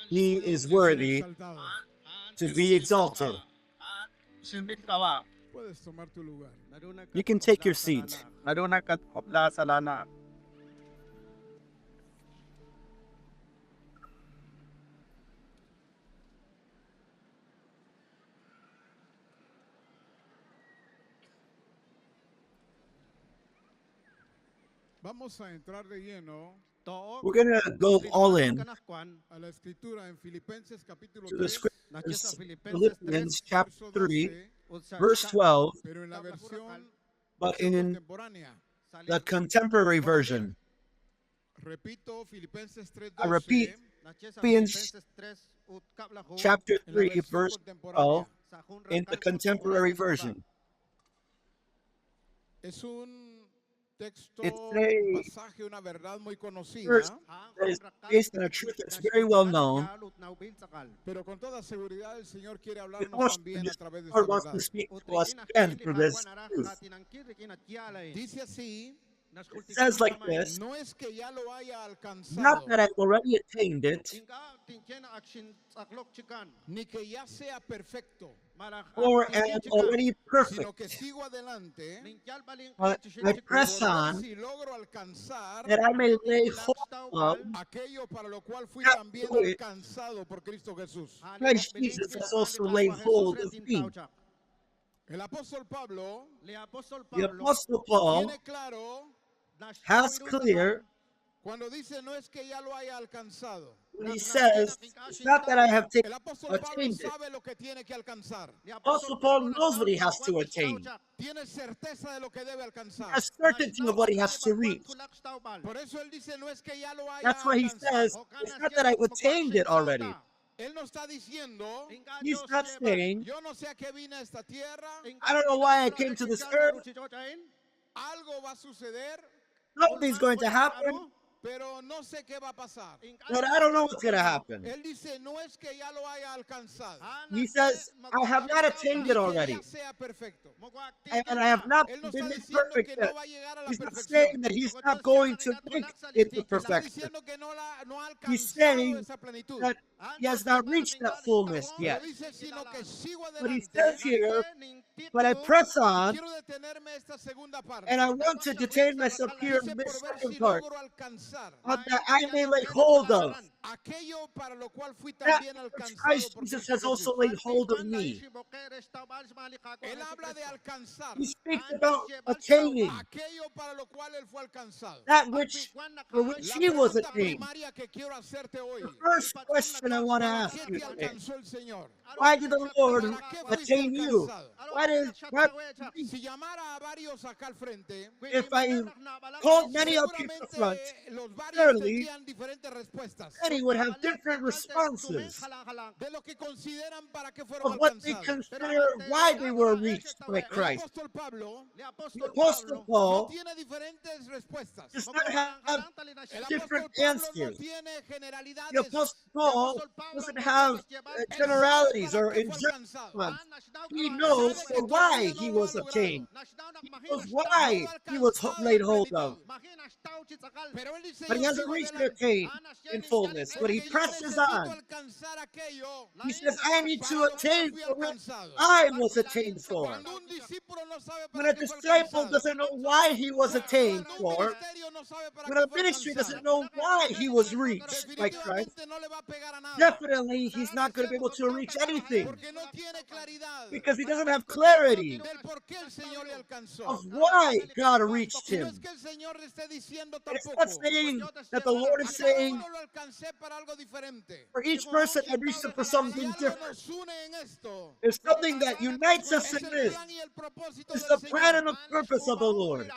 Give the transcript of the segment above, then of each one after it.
He is worthy to be exalted. You can take your seat. Vamos a entrar de lleno We're going to go all in a la escritura en Filipenses capítulo to the 3, scriptures, Philippians chapter 3, verse 12, pero en la versión but in contemporánea. the contemporary version. Repito, Filipenses I repeat, 3:12 Philippians chapter en la 3, versión verse contemporánea. 12, in the contemporary version. Es un texto, It's un a pasaje, una verdad muy conocida, verse that is based on a truth that's very well known. pero con toda seguridad el Señor quiere But hablarnos also, también a través de the esta Lord wants verdad. to speak to us again through this truth. Dice así, It says like this, no es que ya lo haya alcanzado, not that I've already attained it, ni que ya sea perfecto, or am already sino que perfect, sigo adelante but I press por ver on si logro alcanzar that I may lay hold of aquello para lo cual fui that también which alcanzado por Cristo Jesús. Christ Jesus has also laid hold of me. El apóstol Pablo The Apostle Paul tiene claro has clear cuando dice no es que ya lo haya alcanzado. when he says, it's not that I have El apóstol Pablo attained it. sabe lo que tiene que alcanzar. Apostle Paul knows what he has to attain. Tiene certeza de lo que debe He alcanzar. has certainty of what he has to reach. Por eso él dice no es que ya lo haya That's why he alcanzado. says, it's not that I've attained it already. Él no está diciendo He's not saying, yo no sé a qué vine a esta tierra, I don't know why I came to this earth. algo va a suceder, Something's going to happen, pero no sé qué va a pasar. but I don't know what's going to happen. Él dice no es que ya lo haya alcanzado, He says, I have not attained it already, ya sea perfecto. and I have not Él no been está made diciendo perfect que no yet. va a llegar a la He's not perfección. saying that he's not going to make it to Está perfection. diciendo que no ha He's alcanzado saying esa plenitud. that he has not reached that fullness Pero yet. dice sino que sigo But he adelante. says here, but I press on, Quiero detenerme esta segunda parte. and I want to detain myself here Dice in por this ver second si part, logro alcanzar that I may lay hold of aquello para lo cual fui that también which alcanzado Christ por Jesus Cristo has also Jesús. laid hold of me. Él habla de alcanzar He speaks about attaining aquello para lo cual él fue alcanzado. that which for which La he was pregunta attained. primaria que quiero hacerte hoy, The first question I want to ¿para ask qué you te today, alcanzó el Señor? why did the Lord ¿Para qué fuiste attain you? alcanzado? Why Si llamara a varios acá al frente, if I called many up here to front, seguramente los varios surely tendrían diferentes respuestas many would have different responses de lo que consideran para qué fueron of what they alcanzados. consider why they were reached by El Christ. apóstol Pablo The Apostle no Paul tiene diferentes respuestas. does not have El apóstol different Pablo no answers. tiene The generalidades. Apostle Paul doesn't have generalities or injections. He knows for why he was obtained. He knows why he was laid hold of. Pero él dice, But he yo hasn't sigo reached adelante. the attain in fullness. But he Porque yo presses necesito on. alcanzar aquello He says, I need to para lo cual attain fui for what alcanzado. I was attained for. Cuando un discípulo no sabe When para a qué fue disciple alcanzado. doesn't know why he was attained Cuando un for, ministerio no sabe para when qué a fue ministry alcanzado. doesn't know why he was reached by Christ, Definitivamente no le va a pegar a nada. definitely he's not going to be able to reach anything Porque no tiene claridad because he doesn't have clarity del por qué el Señor le alcanzó. of why God reached Y no him. es que el Señor le esté diciendo And it's tampoco. not saying that the Lord A is cada saying, uno lo alcancé para algo diferente. for each person, I reached him for Si something algo different. nos une en esto, There's something that unites us es in el this. plan y el propósito It's del the plan Señor. and the purpose of the Lord.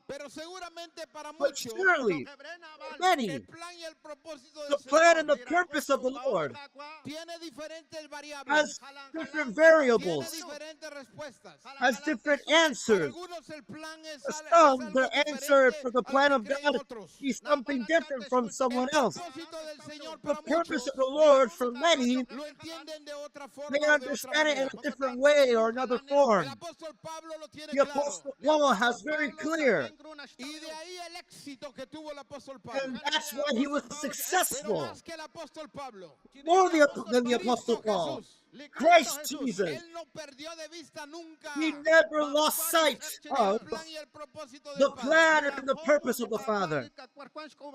Pero seguramente para But muchos, surely, for many, el plan y el propósito the del plan and Señor the purpose of the Lord tiene diferentes variables, has different tiene variables, diferentes respuestas. has different Para answers. algunos el plan For es some, algo the answer diferente for the a lo plan que of creen God otros. is something different from someone else. El propósito del Señor The para purpose muchos of the Lord for many, lo entienden de otra forma they o de otra understand it in manera. a different way or another El form. apóstol Pablo lo tiene The claro. Apostle Paul has very clear, Y de ahí el éxito que tuvo el apóstol and Pablo. that's why he was Pero successful. más que el apóstol Pablo, More than the Apostle Cristo Paul. Jesús. Christ Jesus. Él no perdió de vista nunca He never lost sight el of plan y el propósito the del Padre. plan and the purpose of the Father.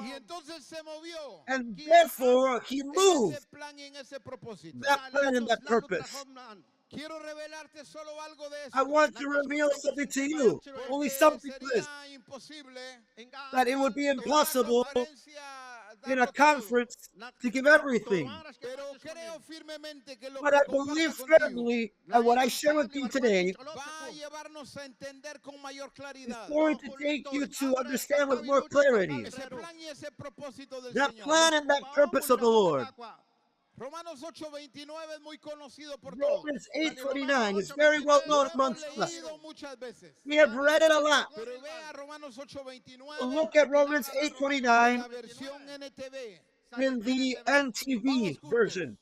Y entonces se movió And therefore, he en moved ese plan y en ese propósito. that plan and that purpose. Quiero revelarte solo algo de I esto. want to reveal something to you, only Porque something to this, sería imposible that it would be en una impossible conferencia in a darlo todo. conference to give everything. Pero creo firmemente que lo But que I comparto believe contigo firmly that what I share with you today va a llevarnos a entender con mayor is claridad going to take you to understand with more clarity ese plan y ese propósito del that Señor. plan and that purpose of the Lord. Romanos 8:29 es muy conocido por todos. Romans 8:29 is very well Lo known hemos amongst us. leído muchas veces. We have read it a lot. Pero vea Romanos 8:29 Look at Romans en 8:29 la versión NTV. in the NTV version.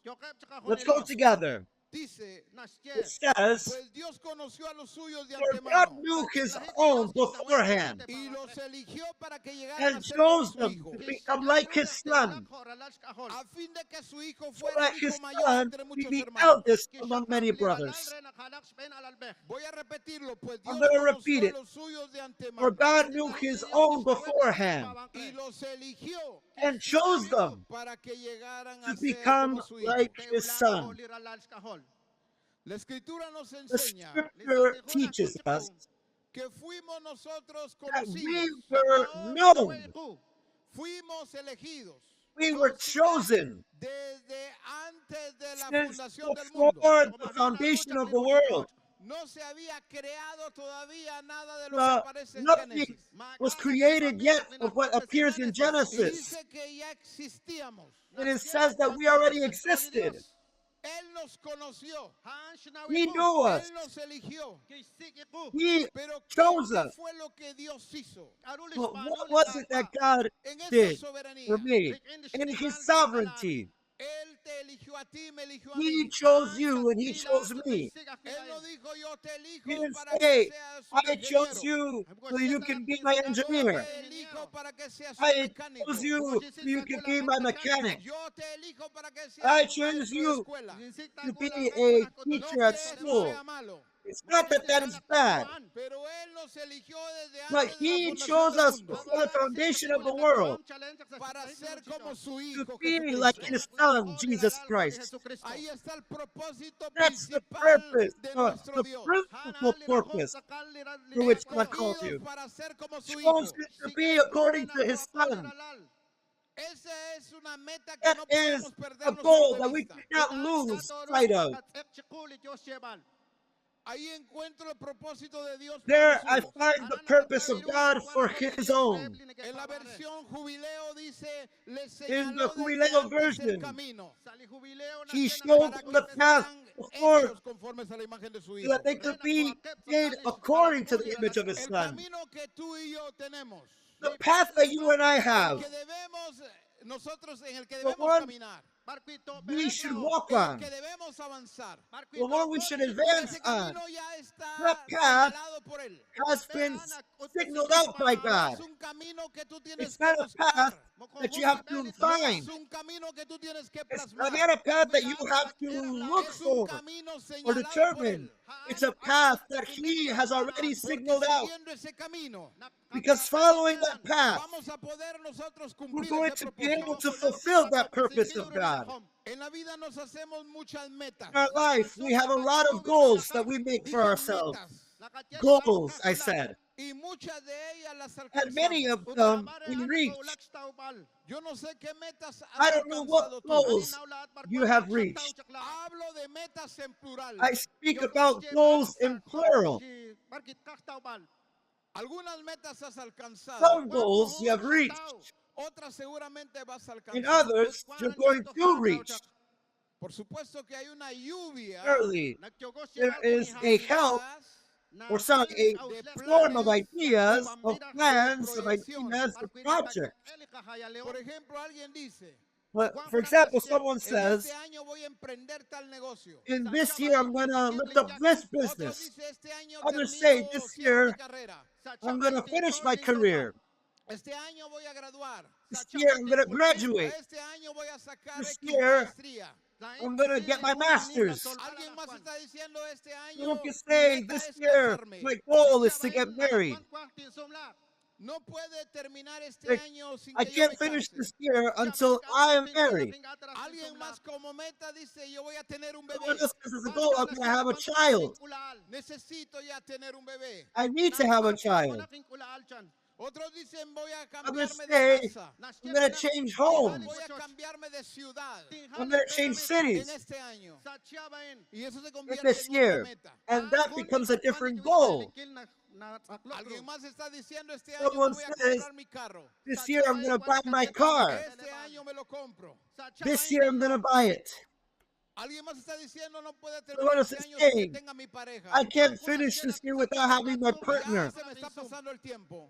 Let's go together. Dice, It says, pues Dios conoció a los suyos de "For God antemano knew his own beforehand y los eligió para que llegaran a and ser como chose su them hijo, to become like his son, a fin de que su hijo so fuera that el his hijo mayor son entre be muchos the hermanos. eldest among many brothers." Voy a repetirlo, pues I'm Dios going to repeat conoció a it. los suyos de For antemano God knew his own beforehand y los eligió and chose them para que llegaran to a ser become como su hijo. like his son. La escritura nos The enseña scripture teaches us que fuimos nosotros that we conocidos, were known, fuimos elegidos we were chosen desde antes de la since fundación del mundo. before the foundation of the world. No se había creado todavía nada de lo que aparece en Nothing Génesis. was created yet of what appears in Y Genesis. dice que ya existíamos. It says that we already existed. Él nos conoció. He knew us. Él nos eligió. He Pero chose ¿qué us. fue lo que Dios hizo But what was it that God en esa did soberanía? for me? In his sovereignty, Él te eligió a ti, me eligió a he mí. chose you and he chose me. Él no dijo yo te elijo He didn't para say, que seas un I chose ingeniero. you so you can be my Yo engineer. te elijo para que seas un I mecánico. chose you so you can be my mechanic. Yo te elijo para que seas I un chose maestro de you escuela. to be a No teacher que at eso school. sea malo, It's not that that is bad, pero él nos eligió desde but antes de la he fundación chose del us mundo before the foundation of the world para ser como su to hijo be Jesucristo. like his son, Jesus Christ. Ahí está el propósito That's the principal purpose, de the nuestro Dios. principal purpose for which God called you. Escogidos para ser como su Chose hijo. it to be according to his son. Esa es una meta que That no is podemos a perdernos goal de that we vista. cannot lose sight of. Ahí encuentro el propósito de Dios There para I los suyos. find the purpose of God for his own. En la versión jubileo dice, le In the señaló desde Jubileo antes el version, camino he showed para them que the path sean before hechos conformes a la imagen de su so hijo. that they could be made according to the image of his El son. camino que tú y yo tenemos, The path that you and I have, que debemos nosotros en el que the debemos one caminar, we should walk en el on, que debemos avanzar. the one we should Porque advance ese on, camino ya está that path señalado por él. has been signaled out by God. Es un camino que tú tienes It's que not a buscar. path that you have to No find. es un camino que tú tienes que It's plasmar. not a path that you have to look Es un for camino or señalado por determine. él. It's a path that he has already Porque signaled out. siguiendo ese camino, Because following that path, vamos a poder nosotros we're cumplir going ese to be able propósito. to fulfill that purpose of God. En la vida nos hacemos muchas metas. In our life, we have a lot of goals that we make for ourselves. Goals, I said. Y muchas de ellas las And many alcanzamos. of them we reach. Yo no sé qué metas I has don't know alcanzado what tú. goals you have reached. Hablo de metas en plural. I speak about goals in plural. Algunas metas has alcanzado. Some goals you have reached. Otras seguramente vas a alcanzar. In others, you're going to reach. Por supuesto que hay una lluvia Surely, there is a help or some a de form of planes, ideas, of plans, of proyecciones. ideas, of projects. Por ejemplo, alguien dice, But, Juan for example, fracasé. someone En says, este año voy a emprender tal negocio. in this year, I'm going to lift up this Otros business. dicen este año Others say, termino this cierro mi year, carrera. I'm going to finish my career. Este año voy a graduar. This year, I'm going to graduate. Este año voy a sacar This X year, maestría. I'm going to get my master's. Alguien más está diciendo este año Someone can mi say, meta this es year, casarme. my goal is to get married. No puede terminar este Like, año sin I que yo me can't finish case. this year until I am married. Alguien más como meta dice yo voy a tener un Someone bebé. else says, as a goal, I'm going to have a child. Necesito ya tener un bebé. I need to have a child. Otros dicen voy a Others cambiarme de say, casa. I'm going to change homes. Voy a cambiarme de ciudad I'm going to change en cities este año. Y eso se in convierte this en year. otra meta. And that becomes a different goal. Alguien más está diciendo este año Someone me voy a says, comprar mi carro. this year, I'm going to buy my car. Este año me lo compro. This year, I'm going to buy it. Alguien más está diciendo no puede Someone terminar else este is año sin saying, que tenga mi pareja. I can't finish this year without having my Ya partner. se me está pasando el tiempo.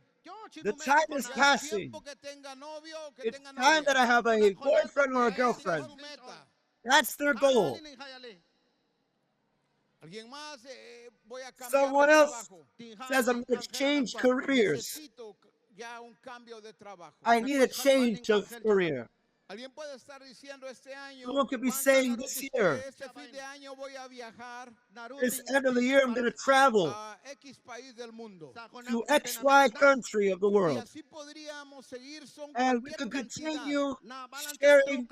The time is Ya es passing. tiempo que tenga novio o que It's tenga time novia. that I have a boyfriend or a Esa es girlfriend. su meta. That's their goal. Alguien más voy a cambiar Someone de else trabajo. says I'm going to change careers. Necesito ya un cambio de trabajo. I need a change of career. Alguien puede estar diciendo este año. Someone could be saying this year, Este fin de año voy a viajar this end of the year, I'm going to travel a X país del mundo. to XY country of the Y world. así podríamos seguir son And we cualquier could cantidad continue sharing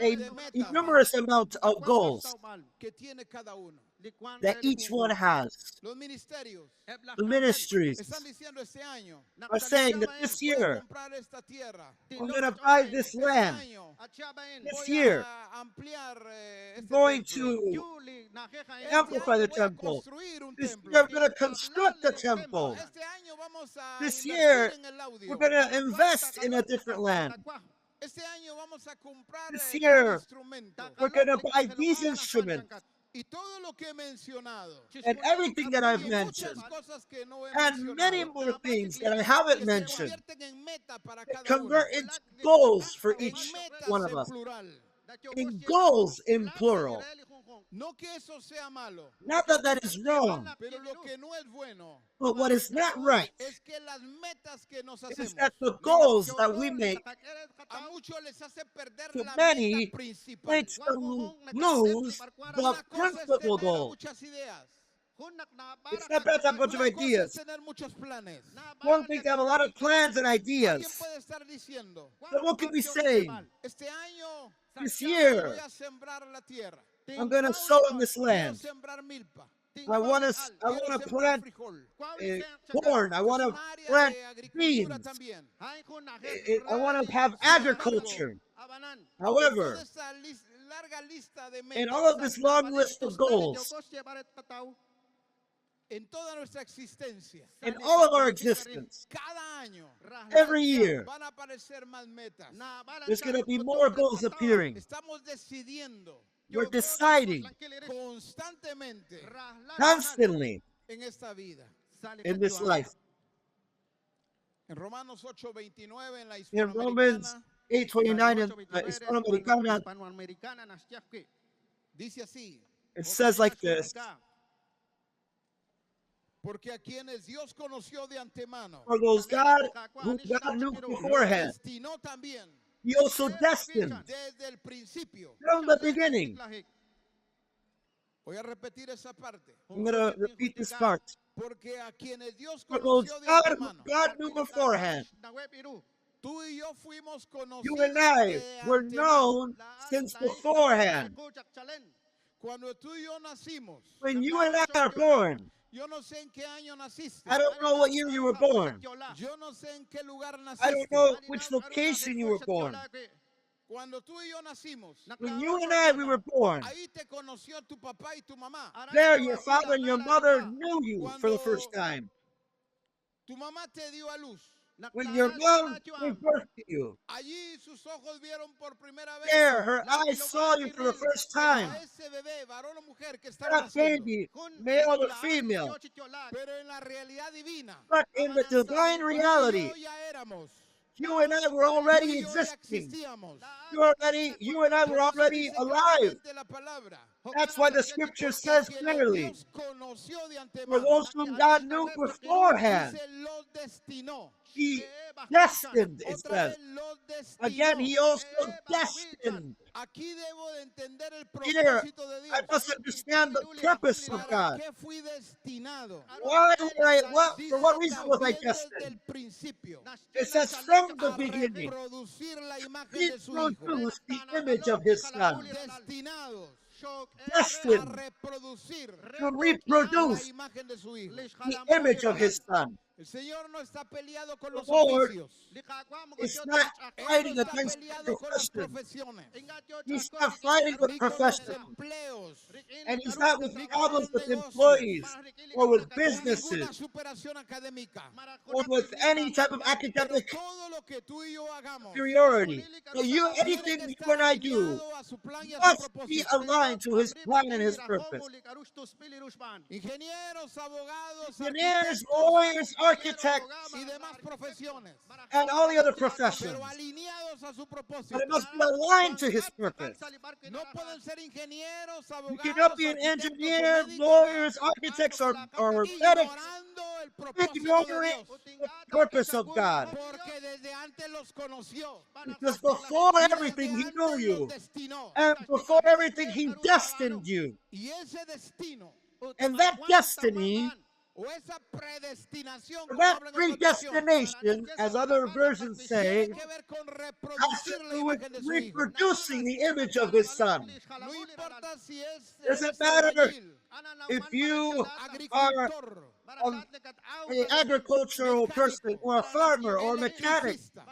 a numerous amount of goals que tiene cada uno. that each one has. Los ministerios The ministries están diciendo este año. are saying that this Voy a year, comprar esta tierra. I'm going to buy this Este land. año This voy year, a ampliar este going templo. to Este amplify the año voy a temple. construir un This templo. year, I'm going to construct the temple. Este año vamos a This invertir year, en el audio. we're going to invest in a different land. Este año vamos a comprar This tal year, instrumento. We're going to buy these instruments Y todo lo que he mencionado. and everything that I've Y mentioned, muchas cosas que no he and many mencionado. more things that I haven't Que se mentioned, convierten en meta para that cada uno. convert into goals for En each metas one of en us. plural. In goals in plural. No que eso sea malo, Not that that is wrong, pero lo que no es bueno but what is not right es que las metas que nos is hacemos that the goals that we make a muchos les hace perder to la many meta principal. makes them lose the Una cosa es principal tener goal. muchas ideas. It's not bad to have a bunch of Una cosa es ideas. tener muchos planes. One thing to have a lot of plans and ¿Quién ideas. puede estar diciendo? But what can we say? Este año This voy year, a sembrar la tierra. I'm going to sow in this Quiero land. sembrar milpa. I want to Quiero sembrar plant frijol. corn. I want Es to un área plant de agricultura beans. también. I want to have agriculture. However, Toda esa larga lista de in metas, all of this long list of goals, en toda nuestra existencia, in all of our existence, cada año every year, van a aparecer más metas. there's going to be more goals appearing. Estamos decidiendo We're deciding constantemente constantly en esta vida. in this life. En Romanos 8:29 en la In Romans Hispanoamericana 8:29 in Hispanoamericana, dice así: it says like this, porque a quienes Dios conoció de antemano, for those God who God knew beforehand, destinó también He also destined desde el principio. from the beginning. Voy a repetir esa parte. I'm going to repeat this part. Porque a quienes Dios For those conoció de God who antemano, God knew beforehand, tú y yo fuimos conocidos you and I de were antemano. known since beforehand. Cuando tú y yo nacimos, When you and I are born, yo no sé en qué año naciste. I don't know what year you were born. Yo no sé en qué lugar I naciste. don't know which location you were born. Cuando tú y yo nacimos, When you and I, we were born, ahí te conoció tu papá y tu mamá. there your father and your mother knew you for the first time. Tu mamá te dio a luz. When your mom gave birth to you, Allí sus ojos vieron por primera vez there her eyes saw you for the first time. a ese bebé, varón o mujer que estaba That naciendo. baby, male or female. Pero en la realidad divina, But in the divine reality, tú y yo ya éramos You and I were already Tú y yo ya existing. existíamos. You and I were Por eso already dice alive. claramente la palabra. That's why the scripture says Que clearly, Dios conoció de for antemano. those whom God knew beforehand, Dice los destinó. He destined, it Otra says. vez los destinó. Again, He also destined. Aquí debo de entender el Here, propósito de I Dios. must understand the purpose of ¿Para God. qué fui destinado? For what reason was I Dice también desde destined? el principio It says from the a beginning, reproducir la imagen He de su hijo. produced the image of His Son. Destinados a Destined reproducir to la reproduce imagen de su hijo. the image of His Son. El Señor no está peleado con The los Lord oficios. is not Él fighting no está against peleado con las profession. profesiones. He's not fighting with Ni con los profession. empleos. And He's not with Ni con problems los with negocios. employees or with Con businesses ninguna superación académica. or with any type of Pero academic todo lo que tú y yo hagamos superiority. So anything tiene que you estar and I do alineado a su plan y a su must be propósito. aligned to His plan and His purpose. Ingenieros, abogados, Engineers, arquitectos lawyers, architects, y demás profesiones, and all the other professions. pero alineados a su propósito. But it must be aligned to His purpose. No pueden ser ingenieros, You abogados, cannot be an arquitectos o engineer, médicos lawyers, architects, or medics, ignorando el propósito de ignoring Dios. the purpose of God. Porque desde antes los conoció. Because before everything, He knew you. And before everything, He destined you. Y ese destino And that destiny, o esa predestinación, or como that hablan en otras predestination, as other versions say, versiones, tiene que ver con has reproducir to la do with imagen de su hijo. reproducing the image of His Son. No importa si es Doesn't eres matter albañil, if you agricultor, an agricultural person, or a farmer, or a mechanic, electricista,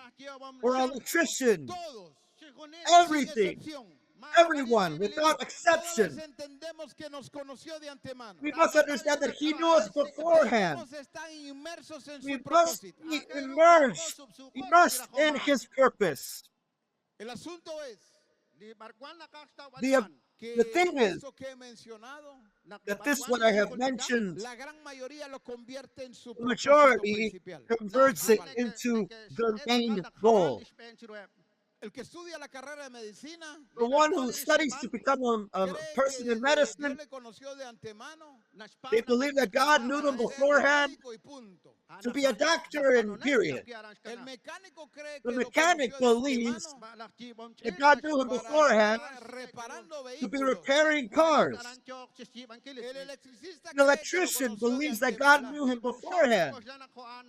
or an electrician, todos, everything, sin excepción. everyone, without exception. Todos entendemos que nos conoció de antemano. We must understand that He knew us beforehand. Debemos estar inmersos en We su must propósito. be immersed in His purpose. El asunto es que The thing is eso que he mencionado, that this, what I have mentioned, la gran mayoría lo convierte en su the propósito majority principal. converts it into their main goal. El que estudia la carrera de medicina, The one who studies to become a cree person que in Dios medicine, le conoció de antemano they believe that God knew them para ser beforehand médico y punto. to be a doctor, and period. El mecánico cree The que lo mechanic conoció de believes antemano that God knew him para beforehand estar reparando to be vehículos. repairing cars. El electricista An cree que lo electrician conoció de believes that God antemano knew him beforehand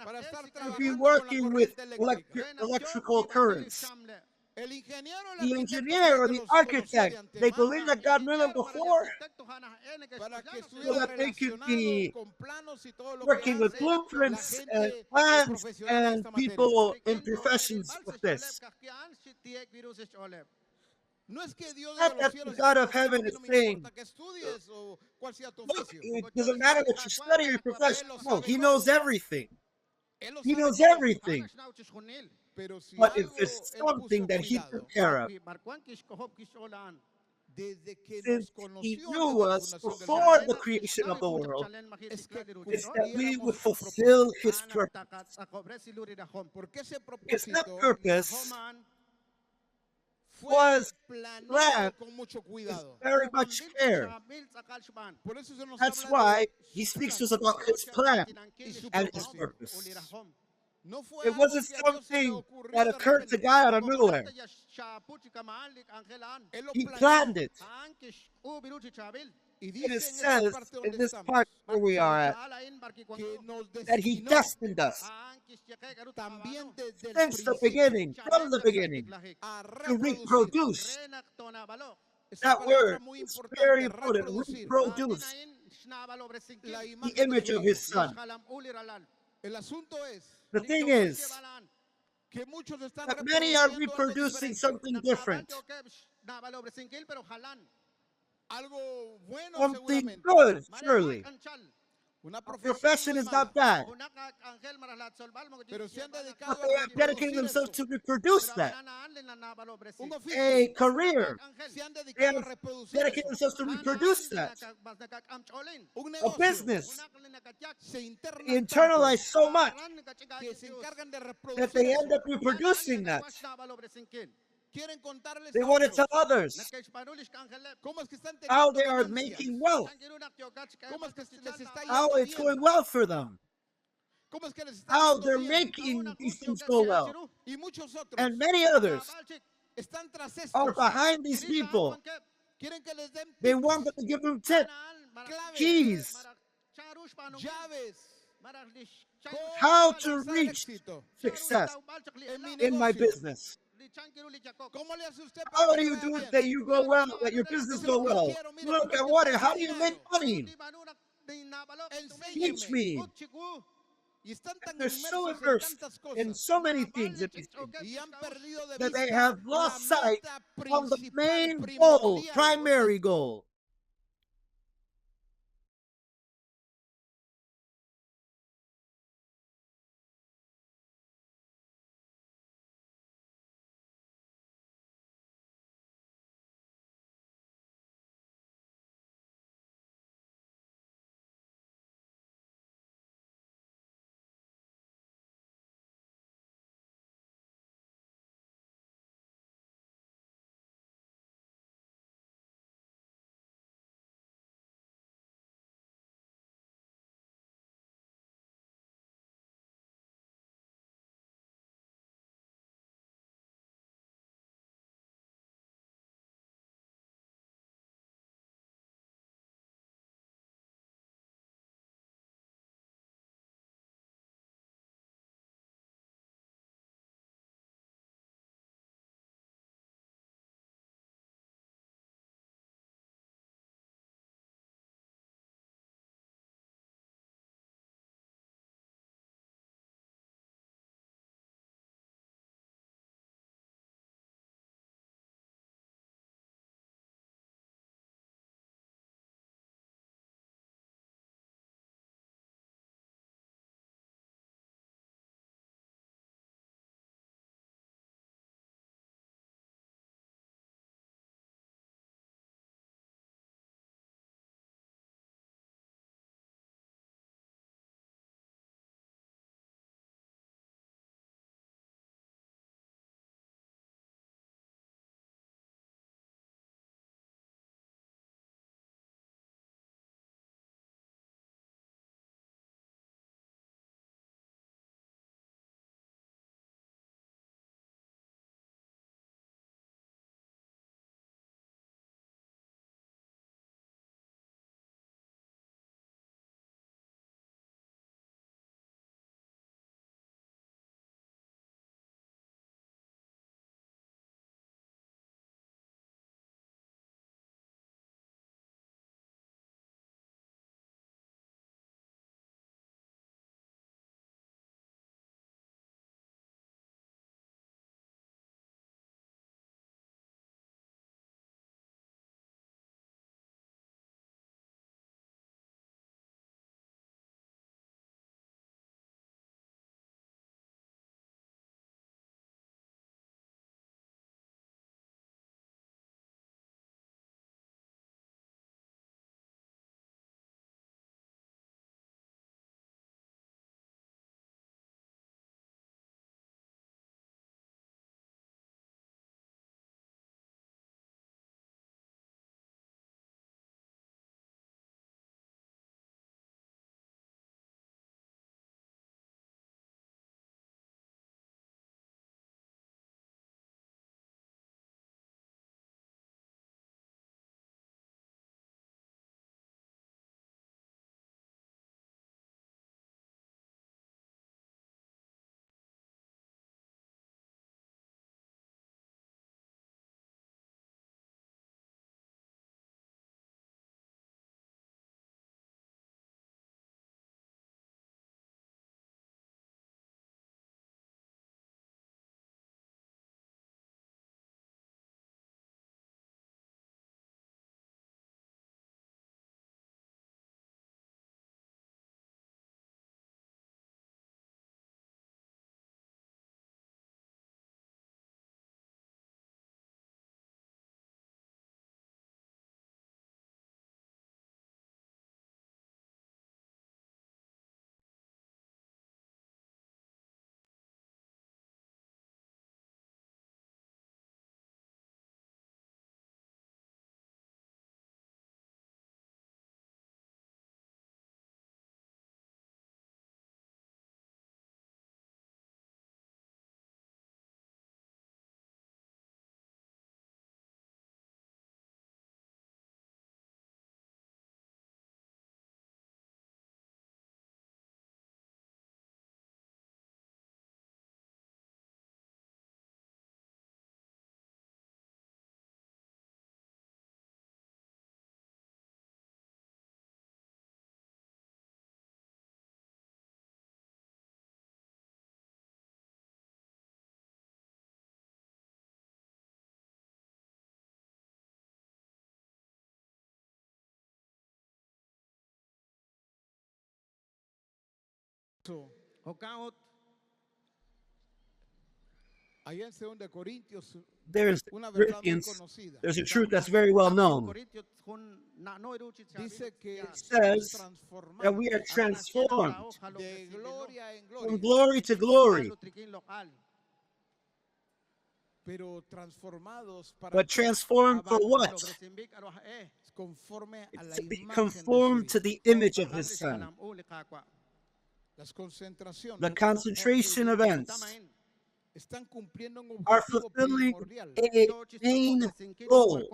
para estar to be trabajando con la working with corriente eléctrica. electrical currents. El ingeniero, el The arquitecto engineer or cree the que los conoció de architect, they antemano believe that God knew them before para que so estuviera that they could relacionado be con planos y todo lo que working with hace blueprints la and gente plans profesional en and esta materia. people in professions with this. No es que Dios Not de los that cielos the God diga, of heaven "No is me saying, importa que estudies o cuál sea tu look, oficio." it doesn't matter what you study or your profession. No, He knows everything. Él lo He sabe knows todo. everything. Pero si But if algo it's él something puso that He cuidado, took care of, desde que since nos He conoció knew antes us de la fundación del before mundo, the creation of the world, es que is that we would cumpliéramos su fulfill propósito. His purpose. Porque ese Because that propósito purpose fue was planeado planned con mucho with cuidado. very much care. Por eso se nos That's habla why de He speaks to us about His plan y su and His propósito. purpose. No fue It algo wasn't que a Dios se le something ocurrió that de occurred to repente. God out of nowhere. Él lo He planeó. planned it. Y It dice is en esta says parte in donde this estamos part where we are at que nos that He destinó destined us también desde el since the principio beginning, from the beginning, a to reproducir. reproduce. Esa That palabra word muy is importante, very important. reproducir. Reproduce La the imagen de image su of hijo. His Son. El asunto es The thing is que muchos están that many are reproduciendo algo reproducing diferente. something different, Algo bueno something seguramente. good, surely. Una A profession no is es not mala, bad, pero se han dedicado but a they are dedicating reproducir themselves esto. to reproduce that. un a oficio, career. se han They dedicado a have reproducir dedicated eso. themselves to reproduce that. Un A negocio, business. se internan They tanto internalize so much que se encargan de that reproducir they eso. end up reproducing that. Quieren contarles They a want to tell otros others cómo es que están how teniendo they are ganancias, making wealth, cómo es que les está how yendo it's bien, going well for them, cómo es que les está how yendo they're bien. making these things go well. Y muchos otros And many others están tras are estos. behind these people. Quieren que les den They tips, want them to give them tips, claves, keys, llaves, how cómo to alcanzar el reach éxito success en mi in my negocio. business. ¿Cómo le hace usted para How que do le you vaya do bien? it that you go well, that your business Eso es go lo que well? quiero. Mire, Look, ¿cómo es I que want usted it. How hace do you make dinero? money? Teach me. Y están tan They're so inmersos en immersed tantas in cosas so many things in these things y han perdido de that they vista have la lost sight meta on the principal, main goal, primordial. primary goal. Allá en 2 Corintios, There's una verdad muy Corinthians, conocida. there's a truth that's very well known. Dice que It somos says that we are transformed de gloria en from gloria, glory to glory. pero transformados para But transformed for what? conforme a la To be imagen de su conformed to Hijo. the image of his Son. Las concentraciones The concentration events están cumpliendo un are objetivo fulfilling primordial. a main goal.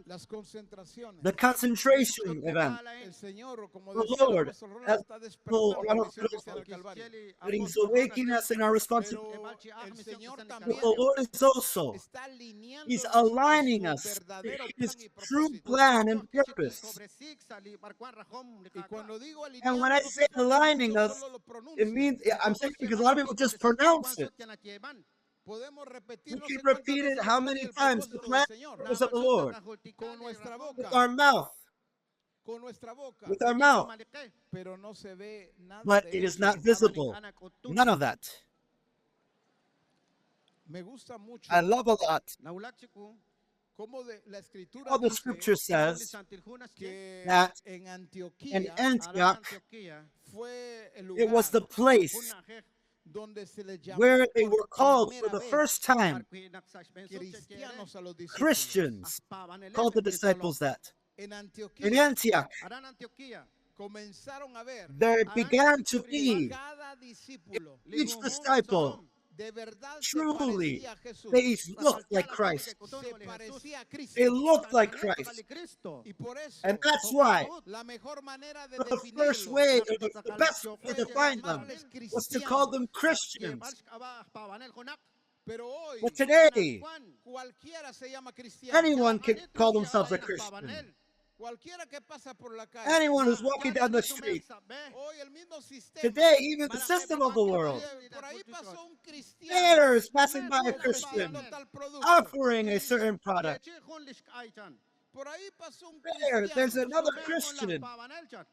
Las concentraciones. The concentration event. El Señor, como The decía el Lord apóstol Ronald, has está told despertando la misión cristiana del Calvario. that he's awakening us in our responsibility. Pero el Señor But también the Lord is also, está alineando he's aligning us to his true plan and purpose. Y cuando digo And when I say aligning us, it means, I'm saying because a lot of people just pronounce it. podemos We repetirnos can en cuantas repeat it veces how el many plan y el times, the propósito plan del and Señor. purpose of the Lord, Con nuestra with boca, our mouth, con nuestra boca, with our mouth, pero no se ve nada but de it is eso. not visible. None of that. Me gusta mucho I love a lot cómo la escritura how the dice scripture says que that en in Antioquía Antioch, fue el it was the lugar place donde se les llamó where they por were called for primera the vez first time, cristianos a los discípulos. Christians called the disciples that. En In Antioquía Antioch, comenzaron a ver there began to be cada discípulo each disciple de verdad se truly, parecía a Jesús. they looked like Christ. Se parecía a Cristo. They looked like Christ. Y por eso And that's why la mejor manera de the first definirlos way, or the best way fue to define them llamarles was to call cristianos. them Christians. Pero hoy But today, cualquiera se llama cristiano. anyone can call themselves a Christian. Cualquiera que pasa por la calle. Anyone who's walking down the street. Hoy el mismo sistema. Today, even the system of the world. Por ahí pasó un cristiano There is passing by a Christian ofreciendo tal producto. offering a certain product. Por ahí pasó un There's cristiano, another Christian,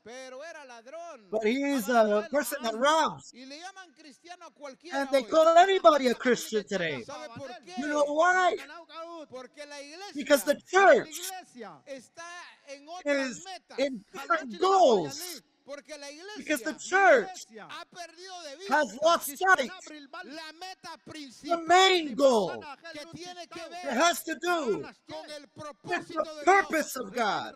pero era ladrón. but he's a person that robs. Y le llaman cristiano a cualquiera And they hoy. call anybody a Christian today. ¿Sabe por qué? You know why? Porque la iglesia Because the church está en otras is metas. in different goals. Porque la iglesia Because the church ha perdido de vista has lost sight. la meta The principal main goal que tiene que it ver has to do con el with propósito the de purpose Dios. of God.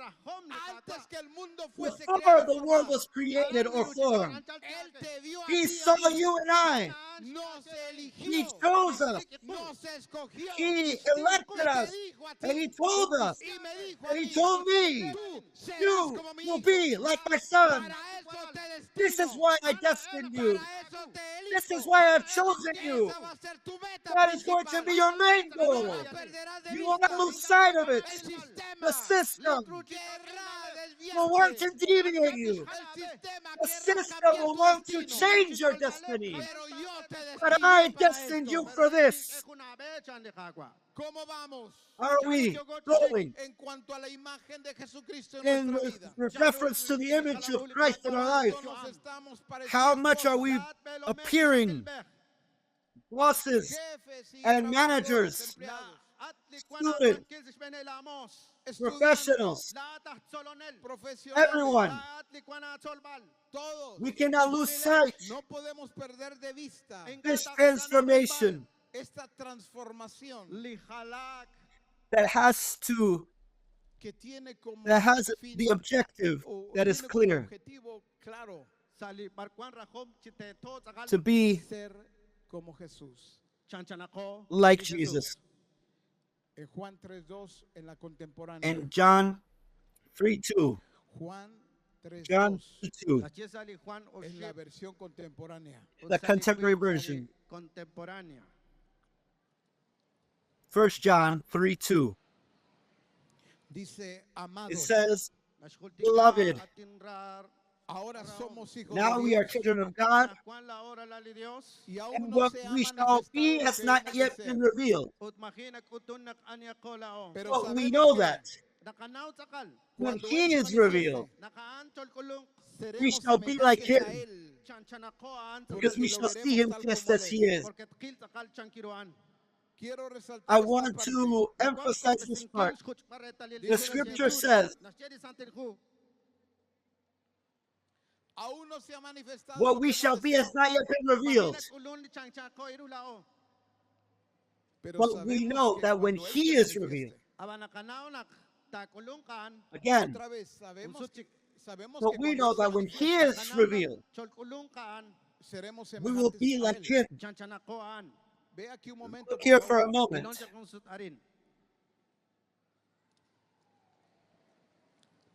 Antes que el mundo fuese Before creado, the world was created or formed, Él te vio a He ti, saw a mí. you and I. Nos eligió. He chose us. Nos escogió. He Y elected te us. dijo a ti, And He told us. y me dijo a And He mí, told me, tú serás you como mi will hijo. be like my son. Para eso te destino. This is why I destined you. Para eso te elijo. This is why I've chosen you. Esa va a ser tu meta That is going to principal. be your main goal. No perderás de You will vista not lose sight of it. el sistema. The system Querrá will want desviarte. to deviate you. El sistema The querrá system cambiar will tu want to destino. change your destiny. Pero yo te But destiné I para destined esto. you for this. ¿Cómo vamos? How are we going En cuanto a la imagen de Jesucristo en in nuestra vida. reference to the image of Christ in our life? Nos estamos pareciendo How much are we appearing? Bosses jefes y and trabajadores, managers, empleados, students, professionals, profesionales, everyone. todos. We cannot lose sight No podemos perder de vista this transformation esta transformación that has the objective o that is tiene como clear objetivo claro to be ser como Jesús. like Jesus. En Juan 3:2 en la contemporánea. And John 3:2. Juan John 3:2 3:2. en la versión contemporánea. The contemporary version. 1 John 3:2. Dice, It amados, says, Beloved, ahora somos hijos now de we are Dios, children of God, y aún and no what se ha we shall be manifestado has lo que not hemos de yet ser. been revealed. Pero But we sabemos know que that. When Cuando he Él se is revealed, manifieste, we seremos shall be like semejantes a him, Él, because porque we lo shall see veremos him tal just como as Él he es. is. Quiero I resaltar esta want parte. to emphasize this part. The Dice la scripture Escritura, says, aún no se ha manifestado what lo we que shall hemos be has deseado, not yet been revealed. pero But we sabemos know que that when cuando Él he se is manifieste, revealed, again, otra vez sabemos but que we cuando know Él se that when he manifieste, is revealed, seremos we will semejantes be a like Él. him. Ve aquí un momento, Look por here for favor. a moment.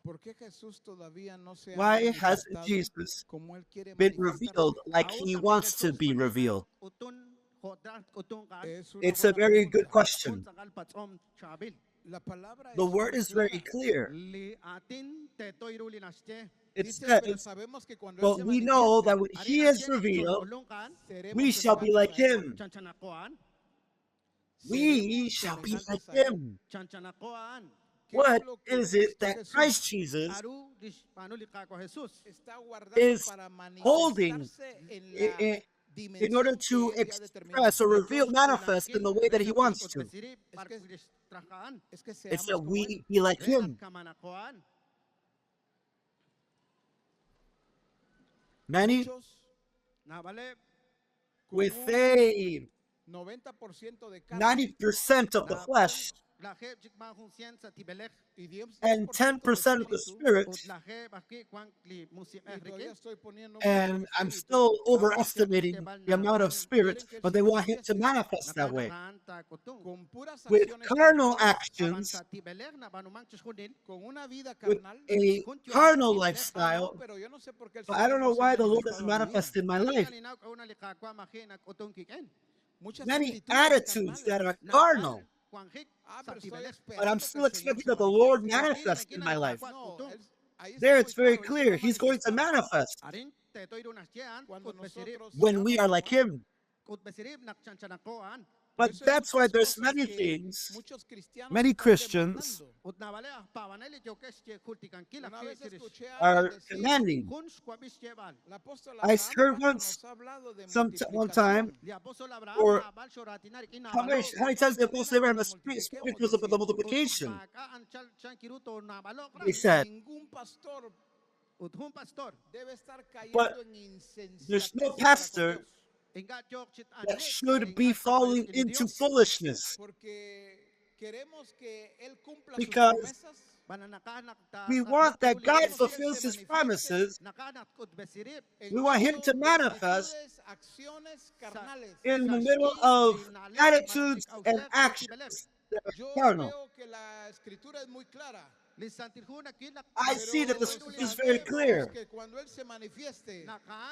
¿Por qué Jesús todavía no se ha Why hasn't manifestado Jesus como Él quiere been manifestarse? revealed like he wants to be revealed? Es una It's a buena very pregunta. good question. La palabra The es word muy is very clara. clear. It Dice, pero says, sabemos que cuando Él but se we know manifieste, that when he is revealed, seremos we shall be semejantes like a Él. him. We Seremos shall be like semejantes a Él. him. ¿Qué What es lo que is it Cristo that Jesús Christ Jesus está guardando is para holding manifestarse en i- la i- in dimensión order que to Él ya determinó? express or reveal, manifest in the way that he wants to? Es que It's seamos that como Él. we be like him. Many Muchos con with un a 90% de carne 90% of the flesh y 10% and 10% of the spirit, y todavía estoy poniendo un and I'm espíritu. still overestimating the amount of spirit, but they want him to manifest that way. Con puras With acciones carnal carnales, actions, con una vida with carnal, a carnal ah, no, lifestyle, pero yo no sé por qué el but I don't Señor know no se ha why the Lord doesn't manifestado en mi vida. manifest in my life. Muchas Many actitudes attitudes that carnales. are carnal, Ah, pero estoy but I'm esperando still que el Señor expecting se that the Lord manifieste. manifest in my life. No, ahí está There muy it's very claro, Él se va clear. a He's going to manifestar. manifest Cuando nosotros when we are like him. But Por eso hay that's why muchas there's cosas many que things, muchos cristianos many están Christians demandando. Una vez escuché a are alguien decir, commanding. el apóstol I Abraham heard cuando once, nos ha hablado de one time, multiplicación, or how many times the Apostle Abraham has spoken to us about the multiplication. He said, ningún pastor debe estar but cayendo en there's no insensatez para con pastor Dios, that should be falling into foolishness, porque queremos que Él cumpla sus because promesas. we want that God Queremos que Él fulfills se his manifieste promises. en We want him medio to de manifest actitudes, acciones carnales. in the middle of attitudes and actions that are Yo carnal. veo que la escritura es muy clara. I see that the Pero scripture is very clear. sabemos que cuando Él se manifieste,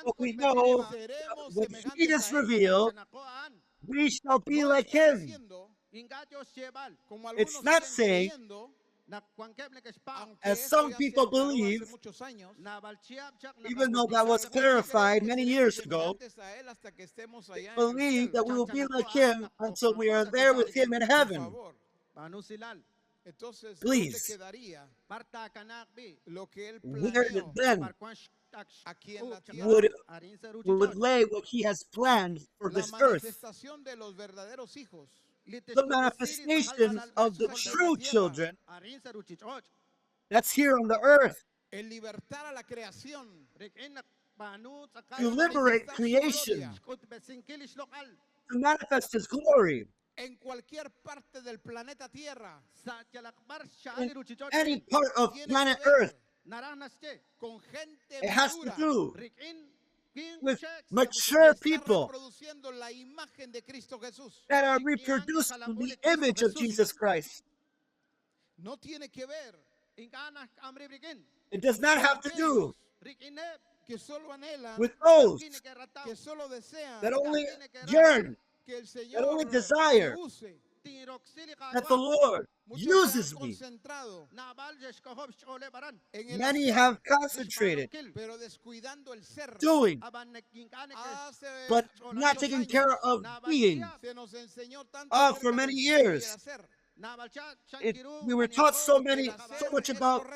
But we know that seremos when he semejantes is a Él. revealed, we shall be No like está him. diciendo, como It's algunos not siguen saying, creyendo, aunque as esto some ya se people aclaró believe, hace muchos años, even though that was algunos clarified creen que many seremos years ago, semejantes a Él hasta que estemos allá en el believe cielo. that we will be like him until we are there with him in Por heaven. favor. Entonces, ¿dónde Please. quedaría lo que Él Where planeó then aquí en la tierra? would lay what he has planned for La this earth? manifestación de los verdaderos hijos. The manifestation of the true children that's here on the earth El libertar a la creación. to liberate creation, to manifest his glory En cualquier parte del planeta Tierra. in any part of Tiene planet que ver earth. con gente It has to madura do with que mature está people reproduciendo la imagen de Cristo Jesús. that are reproducing the image of Jesus Christ. No tiene que ver It does not have to do que solo anhelan, with those que solo desean, that only yearn, que el that only Señor desire me use. that the Lord Muchos uses se han me. concentrado en el Many hacer, have concentrated pero descuidando el ser. doing, Hace but muchos not taking años care of being. se nos enseñó tanto For acerca many del ser y el years, hacer. We were taught so much about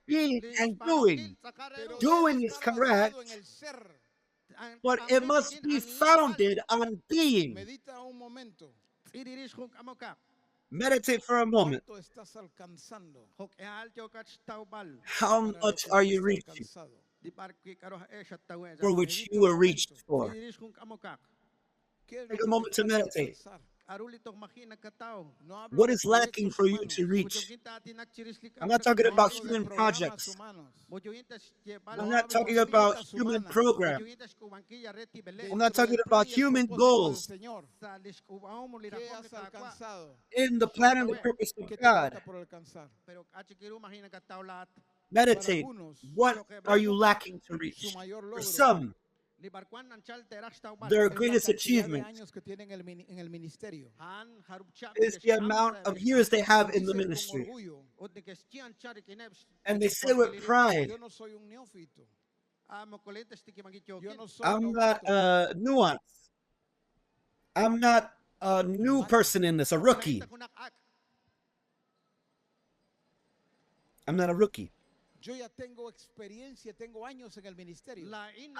being and doing. Doing is correct, but it must be founded on being. Medita un momento. Meditate for a moment. ¿Cuánto estás alcanzando? How much are you reaching for which you were reached for? ¿Qué es Take lo a moment que to quieres meditate. alcanzar? No hablo What de is lacking proyectos for you humanos. to reach? I'm No not talking about hablo de human programas projects. humanos. I'm No not hablo talking de about metas human humanas. programs. I'm not Dentro talking del about plan y el human propósito del goals. Señor, ¿qué has alcanzado? In the plan and the purpose of ¿Qué te God, falta por alcanzar? Para meditate. algunos, What are you lacking to su reach? mayor For logro some, their es la greatest cantidad de achievement años que tienen en el ministerio. is the amount of years they have in the Dicen con ministry. orgullo, And they say with pride, yo no soy un neófito. Yo no soy I'm not novato. nuanced. I'm not a new person in this, a rookie. I'm not a rookie. Yo ya tengo experiencia, tengo años en el ministerio.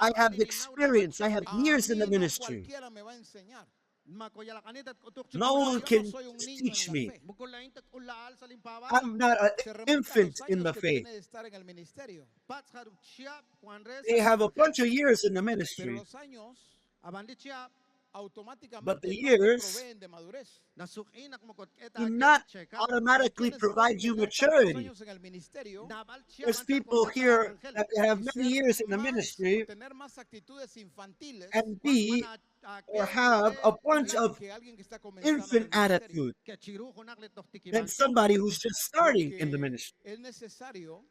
I have experience. I have A years in mí the no ministry. cualquiera me va a enseñar. No one Yo can no soy un niño teach en la me. fe. I'm not Se an remonta a infant los in años the que faith. tiene de estar en el ministerio. They have a bunch of years in the Pero ministry, los años automáticamente but the no te years proveen de madurez. do not automatically Tienes provide personas you que ya están muchos maturity. años en el ministerio There's people here that have y many ser years in the más, ministry o tener más actitudes infantiles and be or have a bunch of que alguien que está comenzando en el infant ministerio. attitude than somebody who's just starting in the Porque ministry. es necesario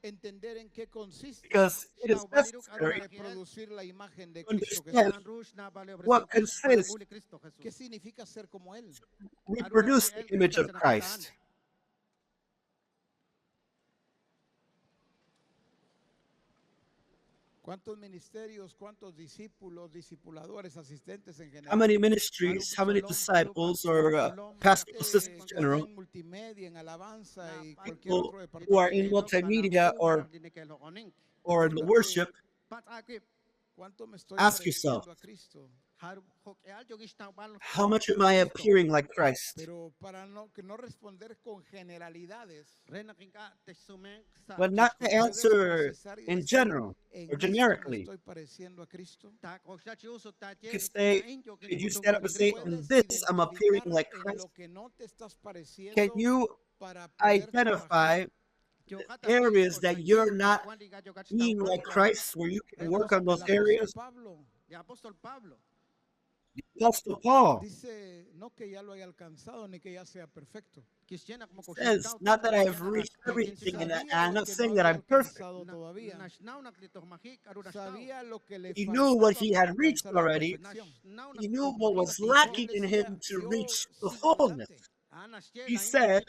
entender en qué consiste Because it is necessary reproducir la imagen de to Cristo understand Jesús. what consists ¿Qué significa ser como Él? reproduce the image of Christ. ¿Cuántos ministerios, cuántos discípulos, discipuladores, asistentes en How general? many ministries, how many disciples, or pastoral assistants in general, En multimedia, en alabanza y cualquier people otro who are departamento. in multimedia or in the worship, ¿Cuánto me estoy ask pareciendo yourself, a Cristo? how much am I appearing like Christ? Pero para que no responder con generalidades, But not to puedes answer precisar y in decir, general en or esto me generically. estoy pareciendo a Cristo. You could say, could you stand up and say, in this I'm appearing like En Christ? lo que no te estás pareciendo Can you para poder identify the areas that you're not being like Christ, where you can work on those areas? El apóstol Pablo The Apostle Paul dice no que ya lo haya alcanzado ni que ya sea perfecto. says, not that I have reached everything, and I'm not saying that I'm perfect. Todavía. Sabía lo que le He knew what faltaba he para had reached alcanzar la already. perfección. He knew what was lacking in him to reach the fullness. He said,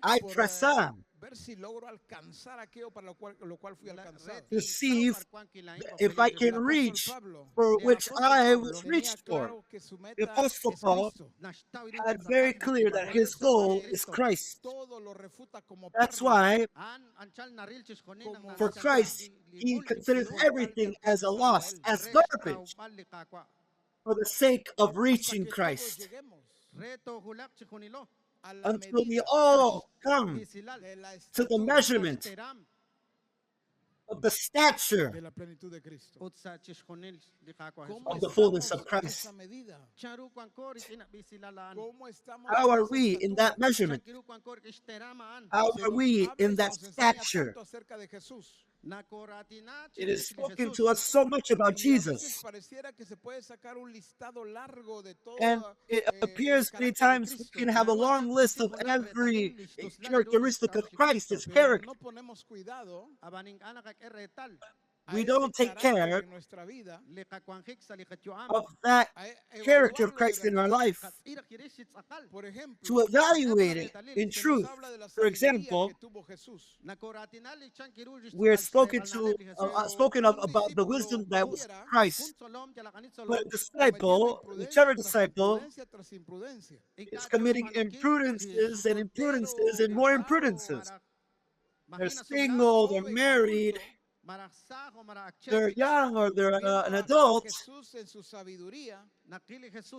I press on Ver si logro alcanzar aquello para lo cual fui alcanzado. to see if I can El apóstol reach Pablo for which I was tenía reached for. claro que su meta The Apostle es Paul Cristo. had very clear that his goal is Christ. Todo lo refuta como That's perla, why, como for Christ, he considers everything as a loss, as garbage, for the sake of reaching hasta que todos Christ, lleguemos a la until we medida all come de la to the estatura measurement of the stature de la plenitud de Cristo. ¿Cómo of the fullness estamos of a Christ. esa medida? ¿Cómo estamos How a are esa we in that estatura? measurement? How Se are nos we habla in y that nos enseña stature? tanto acerca de Jesús. It is spoken to us so much about Y a veces Jesus. pareciera que se puede sacar un listado largo de todo And it appears many times we can have a long list of every characteristic of Christ, his pero character. no ponemos cuidado we don't take care en nuestra vida, of that character of evaluarlo y Christ in our life, por ejemplo, to evaluate it in se truth. nos habla de la For sabiduría example, que tuvo Jesús. we're spoken of about the wisdom that was Christ. But a disciple, whichever disciple, Imprudencia tras imprudencia. is committing imprudences and imprudences and more imprudences. They're single, they're married, they're young, or they're an adult. Jesús en su sabiduría,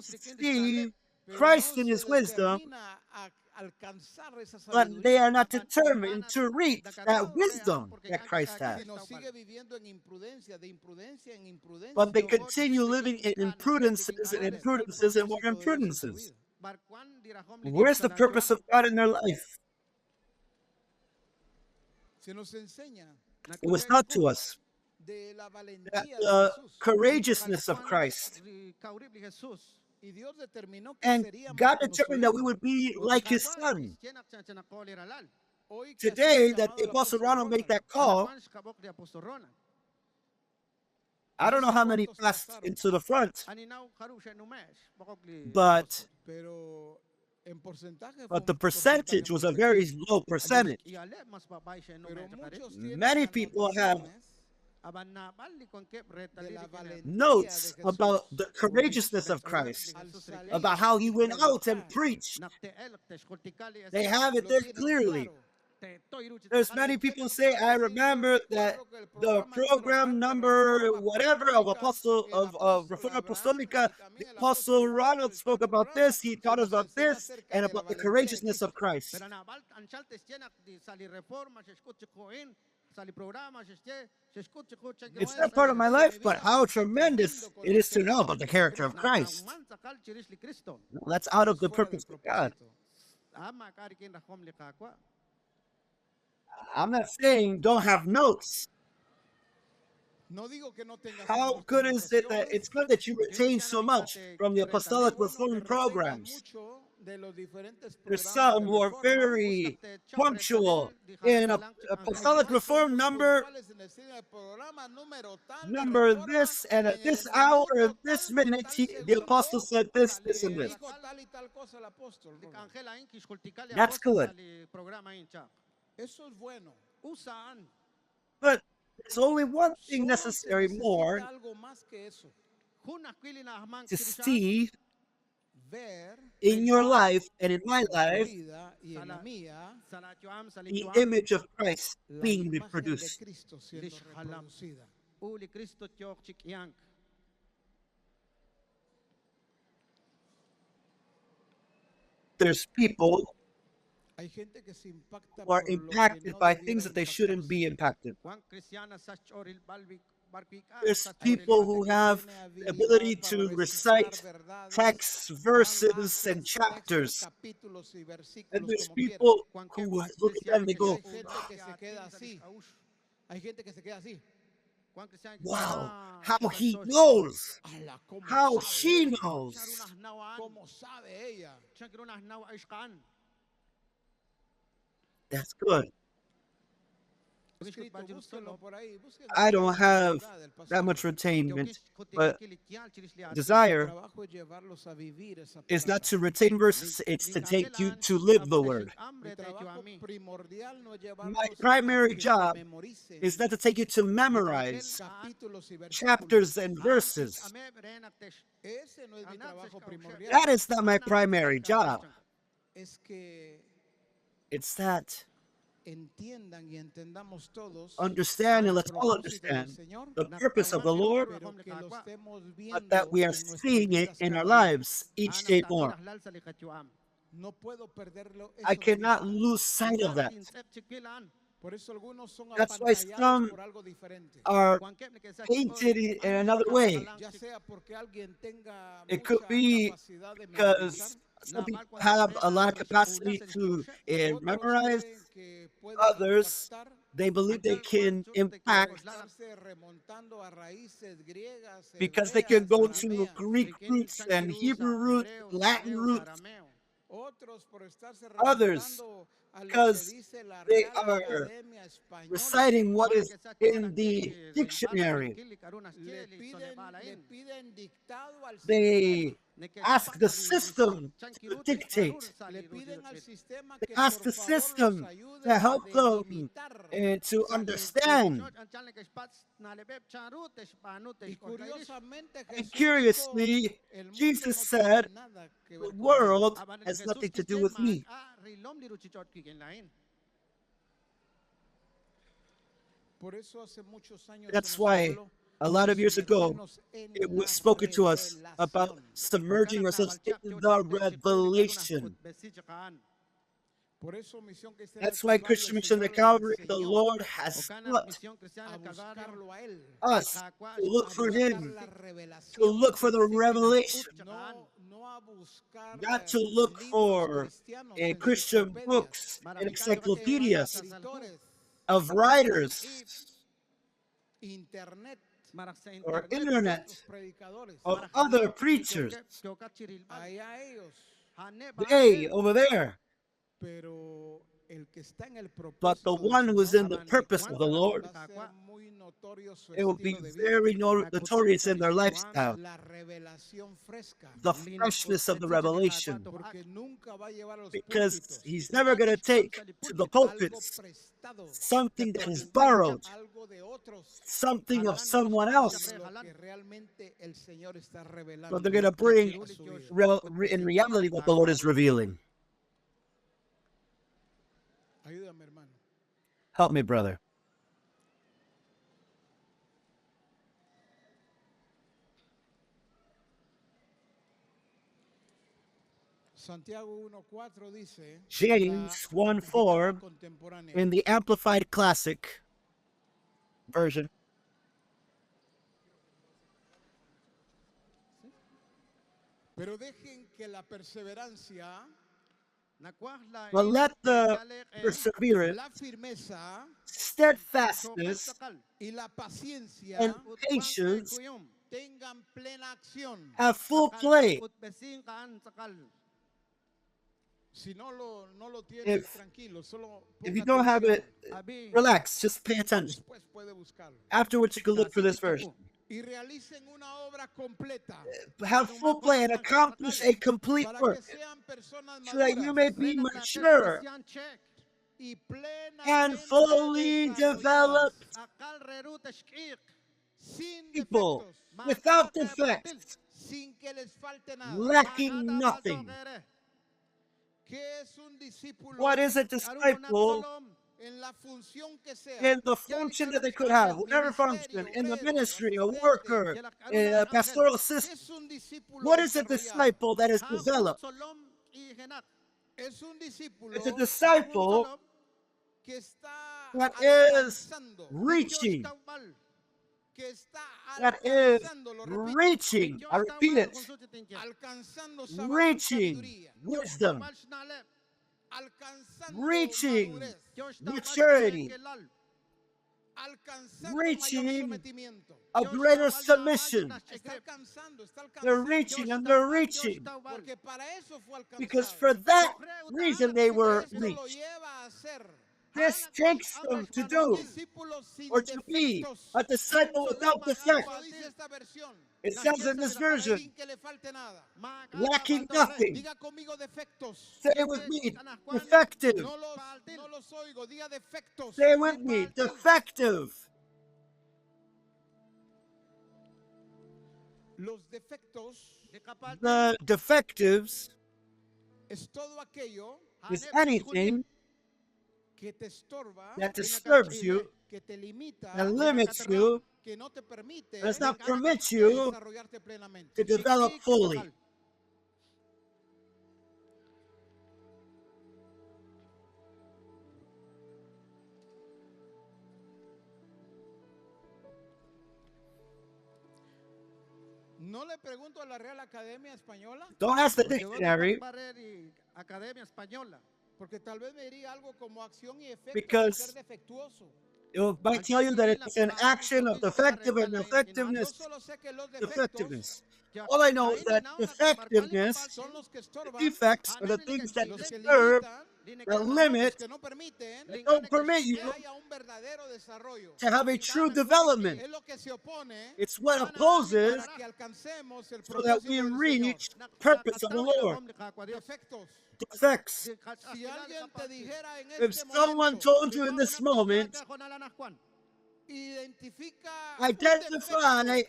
See Christ in his wisdom, determina a alcanzar esa but sabiduría. they are not determined to reach that wisdom that Christ has. Sino sigue viviendo en imprudencia, de imprudencia en imprudencia. But they continue living in imprudences and imprudences and more imprudences. Where's the purpose of God in their life? Se nos enseña It was taught to us de la that valentía de the Jesús. courageousness of Christ. Y Dios determinó que And seríamos God como su determined that we hijo. would be like his son. Hoy que Today, así that the llamado Apostle apóstol Ronald made Ronald, that call, I don't know how many passed into the front, but en porcentaje fue but the un percentage porcentaje was muy a very pequeño. low percentage. Pero muchos tienen Many people have anotaciones de la valentía notes de Jesús about the courageousness of Christ, al salir about how he went y out and predicar. preached. They have it Lo there tienen clearly. claro. There's many people say, I remember that the program number whatever of Apostle of Reforma Apostolica, the Apostle Ronald spoke about this. He taught us about this and about the courageousness of Christ. It's not part of my life, but how tremendous it is to know about the character of Christ. That's out of the purpose of God. I'm not saying don't have notes. No digo que no tengas How unas good is it that anotaciones. it's good that you retain so much from the Apostolic Reform programs? Mucho de los diferentes There's programas some de who are reforma. very punctual. In Apostolic Reform number Puntuales en decir, el programa número tal de number reforma, this, and at en this el hour, minuto at this tal, minute, tal the apostle segundo, said this, this, and le this. dijo tal y tal cosa al apóstol. That's good. Eso es bueno. But there's only one thing Solo se necessary more necesita algo más que eso. to see Ver in your life and in my en tu life vida y en la mía the image of Christ la being imagen de reproduced. Cristo siendo reproducida. There's people Hay gente que se impacta who are por lo que impacted no by debiera things that they shouldn't impactarse. be impacted. There's Hay people gente who que have tiene the habilidad ability para to recitar recite verdades, texts, hablar verses, and textos, chapters. capítulos y And versículos there's como quieran. people who look at them and they go, Hay gente que se queda así. Hay gente que se queda así. wow, how he knows, Ala, ¿cómo how sabe she ella? knows. ¿Cómo sabe ella? That's good. Escrito, búsquenlo por ahí, búsquenlo I por don't ahí, have ¿verdad? Del pastor that much Ronald. retainment, but El desire trabajo es llevarlos a vivir esa is not palabra. to retain verses, it's to take you to live the word. Mi trabajo primordial no es My llevarlos a primary que job memoricen is not to take you to memorize capítulos y versículos. chapters and verses. Ese no es mi trabajo primordial. That is not my primary job. Es que It's that entiendan y entendamos todos understand and el let's all propósito del understand Señor, the purpose of the Lord, pero que lo estemos but viendo that we are en nuestras seeing it vidas in our cada día. lives each day more. No puedo perderlo eso I de cannot vista. lose sight of that. Por eso algunos son That's why apantallados some por algo diferente. are painted in another way. Ya sea porque alguien tenga It could mucha be capacidad de because memorizar, some people have a lot of capacity to otros memorize. creen que pueden Others, impactar they believe they can impact estarse remontando a raíces griegas, because they can go hebreas, to arameas, Greek roots and Hebrew roots, Latin roots, Otros por estarse Others, remontando a lo que because dice la they Real are Academia Española, reciting what is in the dictionary. le piden dictado al They sistema, ask the system to dictate. le piden al sistema They que ask por the favor los system ayude to a help them delimitar to esa línea. understand. Y curiosamente And Jesús dijo, curiously, el mundo Jesus no said, tiene nada que the ver conmigo. world has nothing to do with me. Por eso hace muchos años That's se nos why habló a lot of years ago, sumergirnos en it la was spoken to us about revelación. submerging ourselves in the revelation. Por eso Misión Cristiana del That's why Calvario, Christian el Mission of the Señor Calvary, nos the enseñó Lord has taught a buscarlo a Él, us to look a for buscar Him, la to revelación, look for the revelation, no a buscar not to look libros for cristianos, Christian enciclopedias, books and encyclopedias escritores, of writers internet, or internet otros predicadores. of other preachers. Allá ellos. They over there. Pero el que está en el But the propósito del one who is in the Señor, purpose of the Lord, va a ser muy notorio su it will be estilo de vida, very notorious in their lifestyle, la revelación fresca, the freshness of the revelation, porque nunca va a llevar a los because púlpitos he's never going to take to the algo pulpits prestado, something that is borrowed, algo de otros, something of someone else, lo que realmente el Señor está revelando but they're going to bring a su vida. in reality what the Lord is revealing. Ayúdame, hermano. Help me, brother. Santiago 1:4 dice, James la 1:4 contemporánea, in the Amplified Classic version. pero dejen que la perseverancia, But let the perseverance, la firmeza steadfastness, y la paciencia and patience tengan plena acción. have full play. Si no lo tienes, If- tranquilo, solo If you ponga don't have it, atención. relax, just pay attention. Después puede buscarlo. Afterwards, you can look for this version. Y realicen una obra completa Have full play and accomplish a complete para work, que sean personas so that you may maduras be mature y and plenamente fully desarrolladas, developed sin people, defectos, without defects, sin que les falte nada. lacking nothing. ¿Qué es un discípulo What is a disciple en la función que sea? in the function that they could have, whatever function, in the ministry, a worker, a pastoral assistant? Es un discípulo What is a desarrollado. disciple that is developed? Es un discípulo It's a disciple que está that is alcanzando, reaching, que está that is alcanzando, lo repito, reaching, I repeat it, alcanzando reaching sabiduría, wisdom, alcanzando reaching madurez, maturity, alcanzando reaching mayor sometimiento. a greater submission. Está alcanzando, They're reaching and they're reaching porque para eso fue alcanzado. because for that reason they were Esto lo reached. lleva a ser This takes them to do discípulos sin or to be defectos. a disciple without defect. Como dice esta versión, It says in this version, sin que le falte nada. lacking nothing. Diga conmigo defectos. Say it with me, defective. No los oigo, diga defectos. Say it with me, defective. Los defectos The defectives es todo aquello is anything que te estorba, that disturbs you, que te limita, that limits you, que no te permite does not permit you desarrollarte plenamente. to develop fully. No le pregunto a la Real Academia Española, Don't ask the dictionary porque tal vez me diría algo como acción y efecto de Because- ser defectuoso. It might tell you that it's an action of defective and Yo effectiveness. solo sé que los defectos Effectiveness. All I know is that effectiveness, son los que estorban, defects are the things that los que disturb, limitan, that limit, que no permiten that don't permit que you haya un verdadero desarrollo. to have a true development. Es lo que se opone It's what opposes para que alcancemos el so that propósito we del Señor. reach purpose of the Lord. Defectos. Defects. Si alguien te dijera en If este someone momento, told you in this moment, identifica identify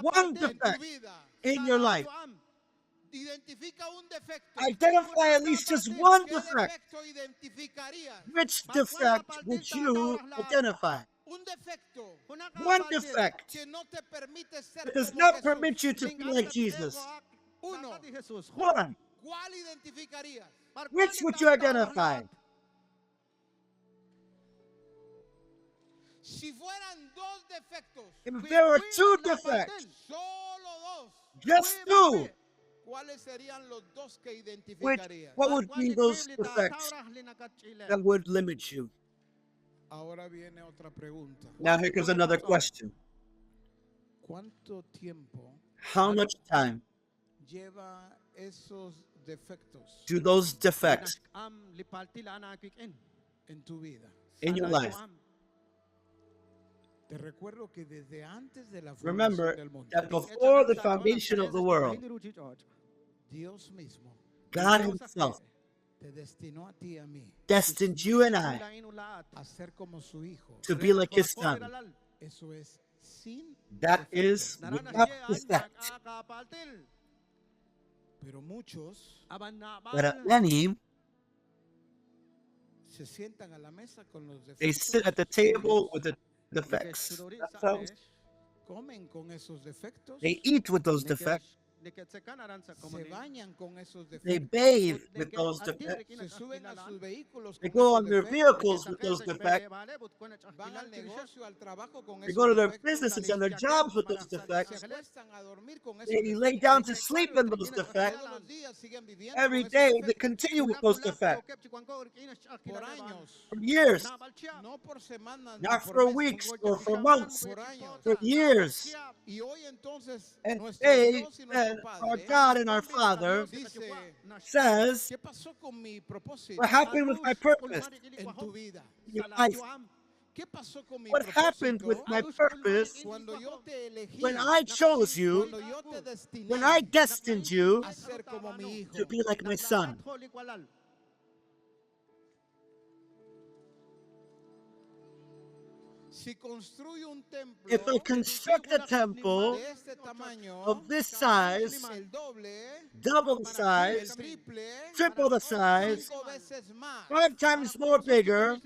one un defecto en tu defect vida. in your life. Identifica un defecto. Identify at least just one ¿Qué defect. defecto identificarías? Which defect would you identify? Un defecto One defect que no te permite ser that does como not Jesús. permit you to be like Jesus. Uno, One. ¿cuál identificarías? Which would you identify? Si fueran dos defectos, If there were two defects, solo dos, just two, ¿cuáles serían los dos que which, identificarías? what would be those defects that would limit you? Ahora viene otra pregunta. Now here comes another question. ¿Cuánto tiempo How much time lleva esos defectos do those defects en tu vida? in your life? Te recuerdo que desde antes de la Remember fundación del mundo, that before the foundation of the world, Dios mismo God Himself te destinó a ti y a mí destined you and I a ser como su hijo. to be like His Son. Eso es sin That is without defect. Pero muchos But many, se sientan a la mesa con los they defectos, sit at the table with the defects. That's how comen con esos defectos, they eat with those defects. se bañan con esos They defectos, bathe with those defects. se suben a sus vehículos They con go esos on their defectos, vehicles with those defects. van al negocio, al trabajo con They esos go to their defectos, businesses and their jobs with those se defects. acuestan a dormir con esos They lay defectos. down to sleep in those defects. Todos los días siguen viviendo Every con esos day they defectos. continue with those defects Por años, for years, no por semanas, ni not por for meses, weeks or for months, por años. for years. Y hoy entonces And nuestro they, Dios y nuestro and our Padre God and our Father, dice, says, ¿qué pasó con mi propósito what happened with my purpose en tu vida? in your life? ¿Qué pasó con mi What happened with propósito my purpose cuando yo te elegí, when I chose you, cuando yo te destiné when I destined you a ser como mi hijo? to be like my Son? Si construyo un templo If I construct a temple de este tamaño, of this size, el doble, double the el size, triple, triple the size, 5 veces más, 5 times more bigger,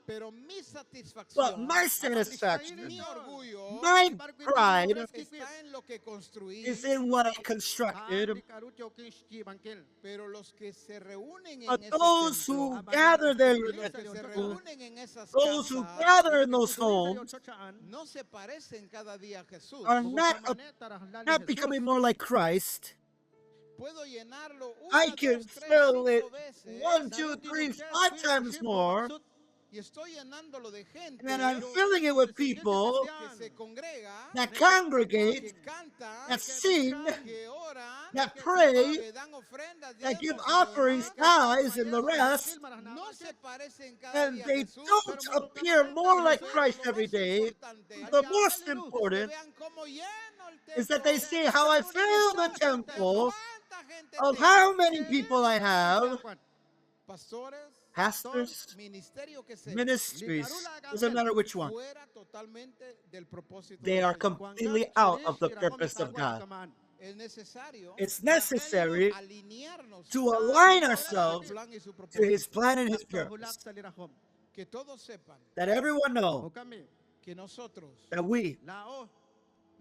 pero mi satisfacción, but my satisfaction, mi orgullo, my pride está en lo que construí, is in what I constructed. pero los que se reúnen en But ese those templo, who gather there, los que se reúnen en esas those who casas, gather in those homes, no se parecen cada día a Jesús. are not becoming more like Christ. Puedo llenarlo I una, can dos, tres, fill it 5 veces, 1, 2, 3, 5 times more, y estoy llenándolo de gente and I'm filling it with people que se congrega, that congregate, que canta, that sing, que ora, that pray, que dan ofrendas, that give diezmos y offerings, demás. tithes, and the rest, No se parecen cada and día a they Jesús, don't pero appear more like lo Christ más every day. importante, The most important vean cómo lleno el is that templo, they see how I fill the temple, cuánta gente of tengo. how many people I have, Pastores, pastors, ministerio que sea, ministries, doesn't matter which one. fuera totalmente del propósito They de are Dios. completely out of the purpose of God. Es necesario It's necessary alinearnos to align a su ourselves plan y su to propósito. His plan and His purpose. Que todos sepan That everyone know que nosotros that we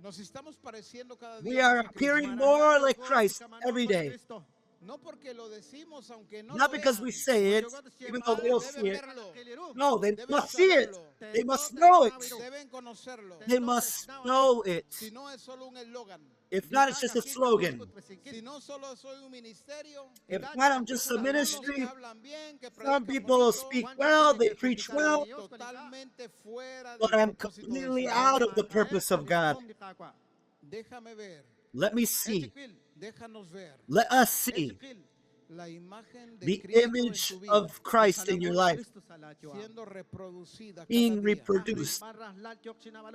nos estamos pareciendo cada we día are más a Cristo. appearing more like Christ every day. No porque lo decimos, aunque no Not lo because we vean. say it, even though they don't Deben see it. verlo. No, they Deben must see it. saberlo. They must know it. Deben conocerlo. They must know it. Si no es solo un eslogan. If not, it's just a slogan. Si no solo soy un ministerio. If not, I'm just a Algunos que ministry. hablan bien, que Some predican people bonito, speak well, they preach well, totalmente fuera but del I'm propósito del completely Señor. out of the purpose of God. Déjame ver. Let me see. Déjanos ver. Let us see La imagen de the Cristo en image tu vida, of Christ in your life siendo reproducida being cada día. reproduced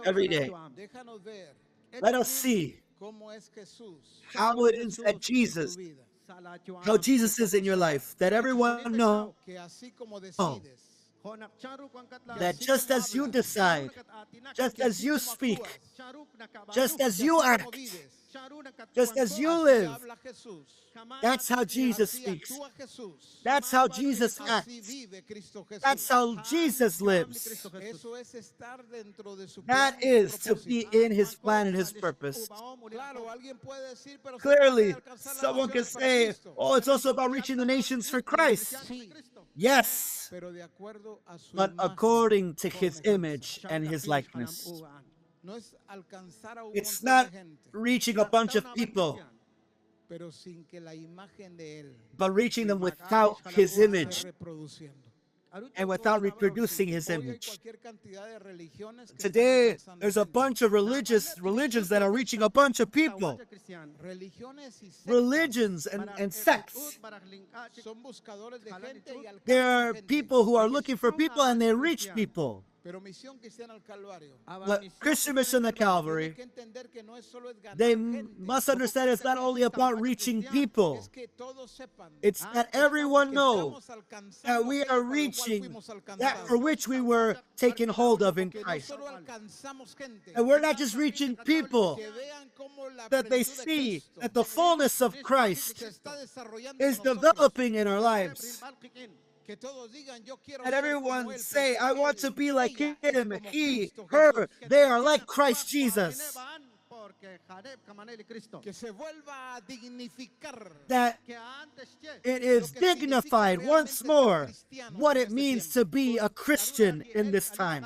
every day. Déjanos ver Let us see cómo es Jesús how it is that en tu Jesus, vida. how Jesus is in your life, that everyone knows Que así como decides, that just as you decide, just as you speak, just as you act, just as you así live, habla Jesús. that's how Jesus Así speaks. actúa Jesús. That's how Jesus Así acts. vive Cristo Jesús. That's how Jesus lives. Eso es estar dentro de su That plan y is to be propósito. in his plan and his purpose. Claro, alguien puede decir, pero se Clearly, puede alcanzar las someone can naciones para say, Cristo. oh, it's also about reaching the nations for Christ. Sí, Yes, pero de acuerdo a su but imagen, according to his conforme a image and his likeness. No es alcanzar a un It's montón not de gente, reaching a bunch of people, pero sin que la imagen de él but reaching them without his esté image reproduciendo. and without reproducing his Hoy hay image. cualquier cantidad de religiones que Today, están alcanzando there's a gente. bunch of religions that are reaching a bunch of people. Religiones y sectas Religions and sects. son buscadores de gente y There alcanzan are gente. people who are looking for people and they reach people. Pero Misión Cristiana al Calvario Christian Mission at tiene Calvary, que entender que no es solo es ganar they gente, must understand it's not only about reaching people. es que todos sepan It's that everyone know estamos alcanzando that we aquello are para lo cual reaching fuimos that alcanzados. for which we were taken hold of in Que no Christ. solo alcanzamos gente, And we're not just reaching people, que vean cómo la that they plenitud de see Cristo that the fullness of Christ se está desarrollando is en nosotros. developing in our lives. Que todos digan, yo quiero And ser everyone como él, say, porque I want él, to be like ella him, es como he, Cristo her. Jesús. They are like Christ Jesus. Que se vuelva a dignificar That it is dignified once more what it means to be a Christian in this time.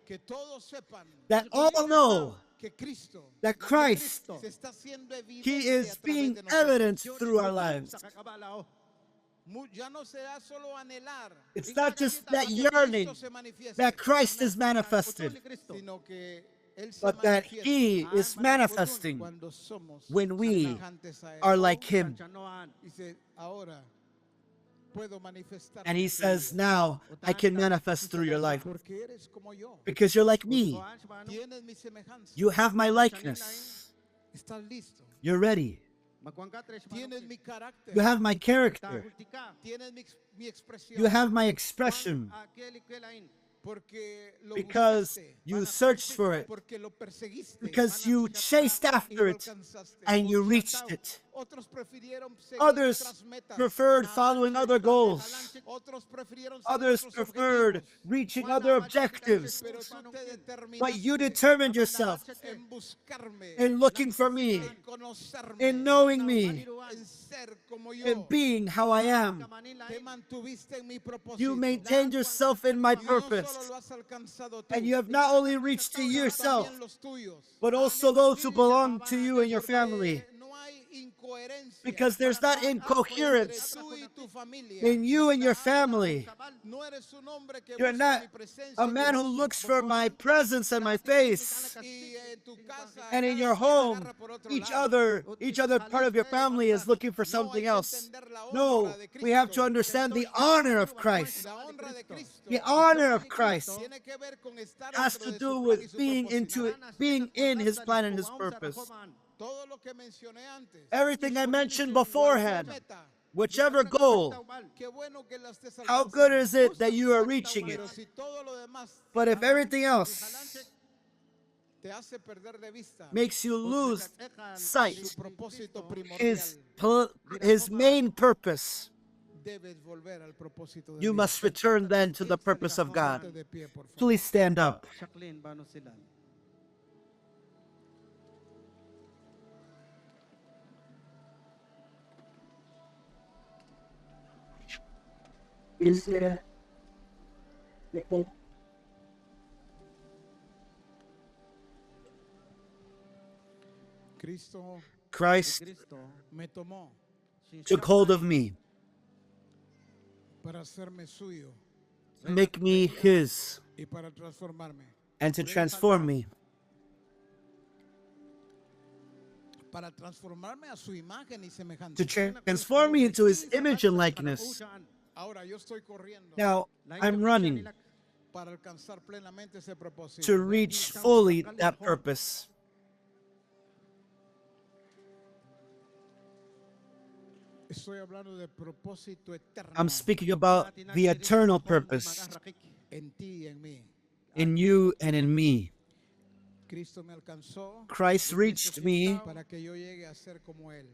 que todos sepan That all know que Cristo that Christ, se está haciendo evidente he a is través being de nosotros. evident through our lives. Ya no será solo anhelar It's not just that que yearning Cristo se manifieste, that Christ is manifested, sino que Él se but that manifiesta he is manifesting cuando somos when we semejantes a Él. are like him. Dice, ahora puedo manifestar And he en tu says, vida, now I can manifest through your life porque eres como yo, because you're like me. tienes mi semejanza, You have my likeness. estás listo, You're ready. tienes mi carácter, You have my character. tienes mi expresión, You have my expression porque lo because buscaste, you searched for it, porque lo perseguiste, because you chased y after lo it alcanzaste. and you Otros reached trataron, it. otros prefirieron seguir Others tras metas, preferred following other goals. otros prefirieron seguir Others otros preferred objetivos. reaching other objectives. Pero tú te determinaste But you determined yourself en buscarme, in looking for me, en conocerme, in knowing me, en ser como yo. in being how I am. Te mantuviste en mi propósito. You maintained yourself in my Y no solo purpose. lo has alcanzado tú, And you have not only reached to yourself, también los tuyos. but also those who belong to you and your family. No hay incoherencia Because there's not entre incoherence tú y tu familia. in you and your family. No eres un hombre que You're busca not mi presencia a y man who mi looks for my presence and my face. y en tu casa And in your home, each other part of your family is looking for something else. No, we have to understand the honor of Christ. la honra de Cristo The honor of Christ tiene que ver con estar has dentro to de do su plan y with su being propósito. being in his plan and his purpose. Todo lo que mencioné antes. Everything I mentioned beforehand, Meta. whichever goal, Qué bueno que la estés how alcanzando. good is it that you are reaching it? Pero si todo lo demás But if everything else te hace perder de vista makes you lose sight, su propósito primordial, his main purpose, debes volver al propósito de you Dios. must return then to the purpose of God. Ponte de pie, por favor. Please stand up. is there. Cristo Christ me tomó took hold of me, para hacerme suyo to make me his, y para transformarme, and to transform me, para transformarme a su imagen y to semejanza. transform me into his image and likeness. Ahora yo estoy corriendo Now, I'm running para alcanzar plenamente ese propósito. to reach fully that purpose. Estoy hablando de propósito eterno I'm speaking about the eternal purpose en ti y en mí. in you and in me. Cristo me alcanzó Christ reached me. para que yo llegue a ser como él.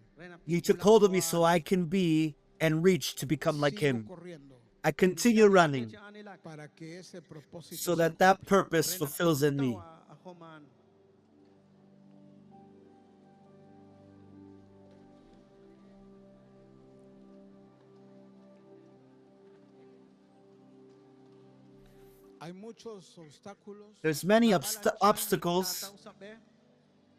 He took hold of me so I can be and reach to become like Sigo him. corriendo I continue running para que ese propósito so se that that purpose fulfills in me. Hay muchos obstáculos, There's many obstacles.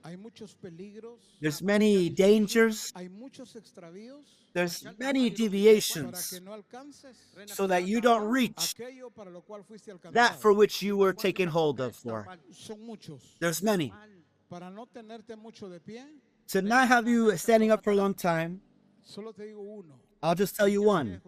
hay muchos peligros, There's many dangers. hay muchos extravíos There's many para deviations que no alcances so that you don't reach aquello para lo cual fuiste that alcanzado. for which you were taken hold of for. Son muchos. There's many. Para no tenerte mucho de pie, To not have you standing up for a long time, solo te digo uno. I'll just tell you one.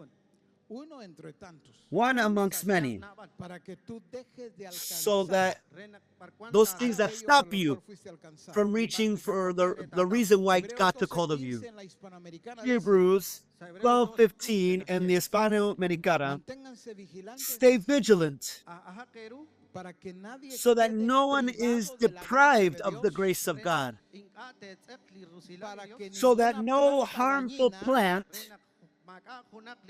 Uno entre tantos. One amongst many. Para que tú dejes de So alcanzar that those things that aquello stop para lo you cual fuiste alcanzado. from reaching for the reason why God took hold of you. Hebreos 12:15 en la Hispanoamericana dice, Hebrews 12:15 and the Hispano-Americana, manténganse vigilantes stay vigilant para que nadie so that quede no one privado is de la gracia deprived de of the Dios, grace of God, para que so that ninguna no planta harmful dañina plant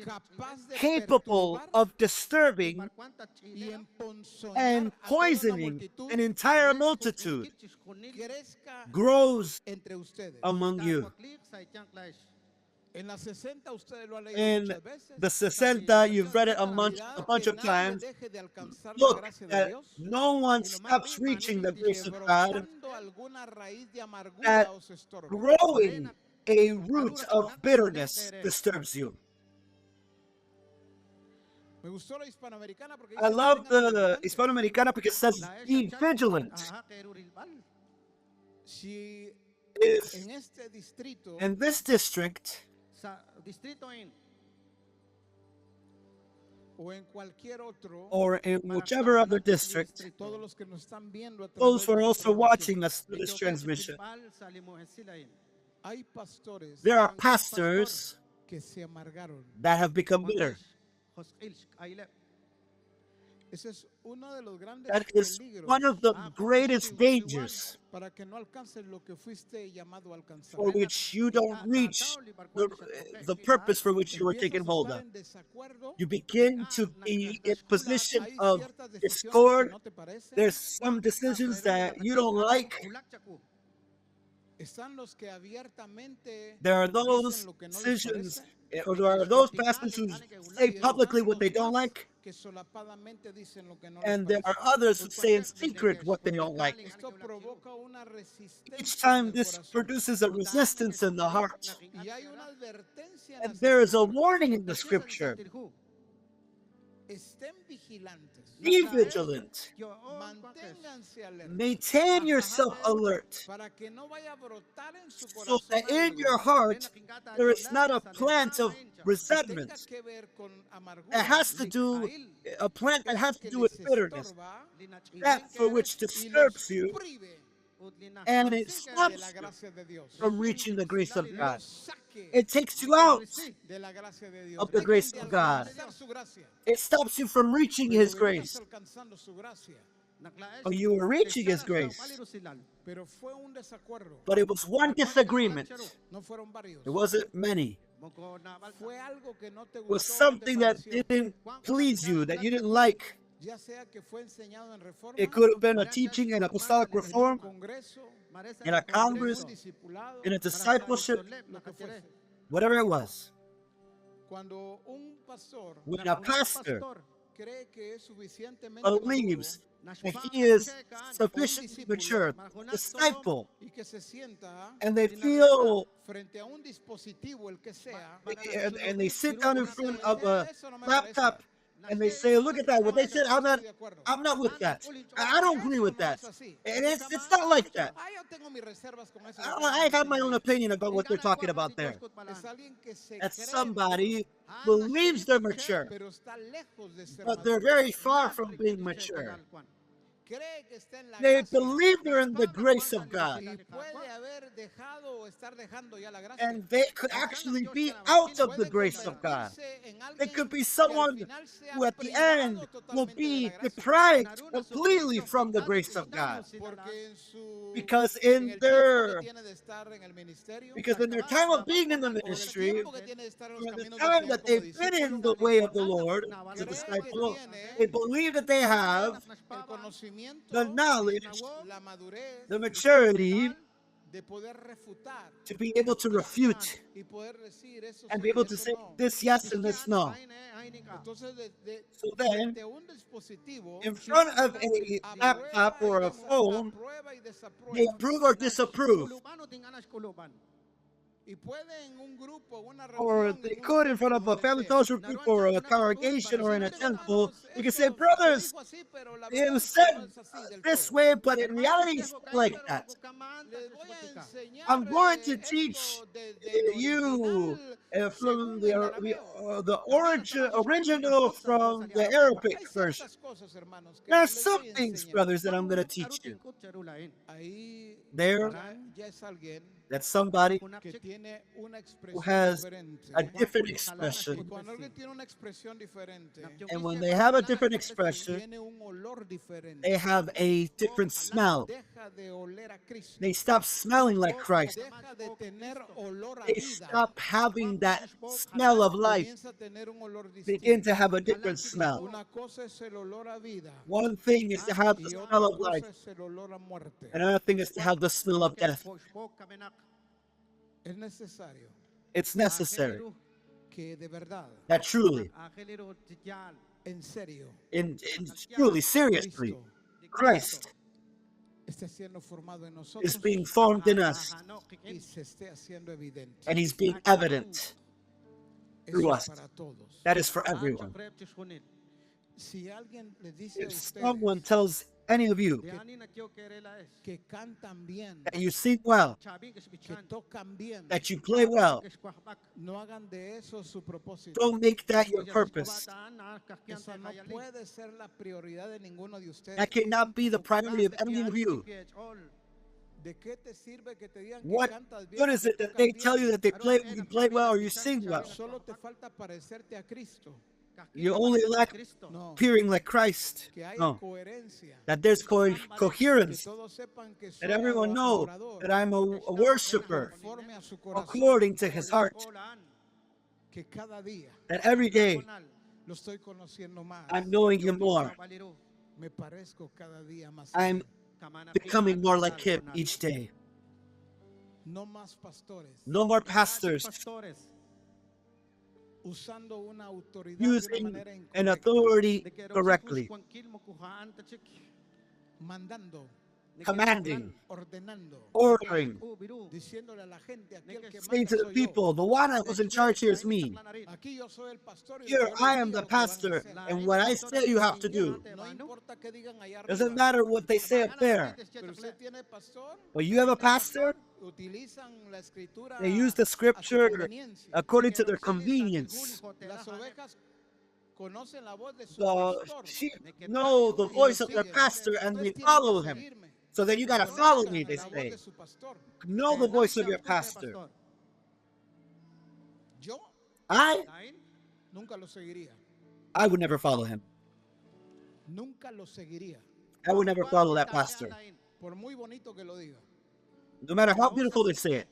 capaz de capable perturbar of disturbing y emponzoñar and a toda una poisoning multitud an entire multitude crezca grows entre ustedes. among you. En la 60 ustedes lo han leído In muchas veces. the 60, you've read it a bunch Que of nadie times. deje de alcanzar la Look, gracia de that Dios, no one stops reaching the grace of God, brotando alguna raíz de amargura that os estorba. growing a root of bitterness disturbs you. Me gustó la hispanoamericana porque I dice, love "Manténganse the vigilantes". Hispano-Americana because it says, be vigilant. Si If en este distrito in this district o en cualquier otro, or in whichever other district, todos los que nos están viendo a those través who are de also esta watching transmisión, us through this transmission, hay pastores there are pastors que se amargaron. that have become bitter. Ese es uno de los grandes That is peligros one of the greatest dangers para que no alcances lo que fuiste llamado a alcanzar. for which you don't reach the purpose for which you were taken Empiezas a hold estar of. en desacuerdo, You begin to be in position hay of ciertas decisiones que discord. no te parecen. There's some decisions that you don't like. Están los que abiertamente There are dicen those lo que no les decisions, parece, or there are those pastors who say publicly what they don't like, que solapadamente dicen lo que no les and there parece. are others who say in secret what they don't like. Esto provoca una Each resistencia en time el this corazón. produces a resistance in the heart. Y hay una advertencia en And las there is a Escrituras. warning in the scripture. Estén vigilantes. Be vigilant. Manténganse alerta. Maintain yourself alert Para que no vaya a brotar en su so corazón that in algo your heart there is not a plant of que tenga resentment. que ver con amargura. It has to do, a plant that has to que do with les bitterness, estorba that for which y los disturbs you, prive and it de stops la you gracia de Dios. from reaching the grace of God. Los saque It takes you out de la gracia de Dios. of the grace of God. Alcanzar su gracia. It stops you from reaching His Pero grace. venías alcanzando su gracia. Oh, you were reaching His grace, Pero fue un desacuerdo. but it was one disagreement. No fueron varios. It wasn't many. Fue algo que no te It was gustó, no te something that pareció. didn't please you, that you didn't like. Ya sea que fue enseñado en Reforma, It could have been a teaching in apostolic reform, Congreso, in a Congress, un discipulado, in a discipleship, lo que fuese. whatever it was. Cuando un pastor When a pastor cree que es suficientemente believes maduro that he is para un sufficiently mature, discípulo disciple, y que se sienta and they feel frente a un dispositivo, el que sea, and they sit down in front of a eso no me parece. laptop and they say, look at that. What they said, I'm not with that. I don't agree with that. And it's not like that. Ah, yo tengo mis reservas con eso. I have my own opinion about what they're talking about there. Es alguien que se That cree somebody believes they're mature, pero está lejos de ser but they're very far from being mature. cree que está en la They gracia. believe they're in the grace of God, Y puede haber dejado o estar dejando ya la gracia. and they could actually be out of the grace of God. They could be someone who at the end will be deprived completely from the grace of God. Because in their time of being in the ministry, for the time that they've been in the way of the Lord, the disciple, they believe that they have the knowledge, the maturity to be able to refute and be able to say this yes and this no. So then, in front of a laptop or a phone, they approve or disapprove. Or they could, in front of a family fellowship group or a congregation or in a temple, you can say, brothers, it was said this way, but in reality, it's like that. I'm going to teach you from the original from the Arabic version. There are some things, brothers, that I'm going to teach you. There, that's somebody who has a different expression. And when they have a different expression, they have a different smell. They stop smelling like Christ. They stop having that smell of life. Begin to have a different smell. One thing is to have the smell of life. Another thing is to have the smell of death. It's necessary that truly, truly, seriously, Christ is being formed in us and he's being evident through us. That is for everyone. If someone tells any of you that you sing well, that you play well, don't make that your purpose. That cannot be the priority of any of you. What good is it that they tell you that you play well or you sing well? You only lack appearing like Christ. No. That there's coherence. That everyone knows that I'm a worshiper according to his heart. That every day I'm knowing him more. I'm becoming more like him each day. No more pastors using an authority correctly, commanding, ordering, saying to the people, the one who's in charge here is me. Here, I am the pastor, and what I say you have to do. Doesn't matter what they say up there. But you have a pastor? They use the scripture according to their convenience. The sheep know the voice of their pastor and they follow him. So then you gotta follow me, they say. Know the voice of your pastor. I would never follow him. I would never follow that pastor. No matter how beautiful they say it.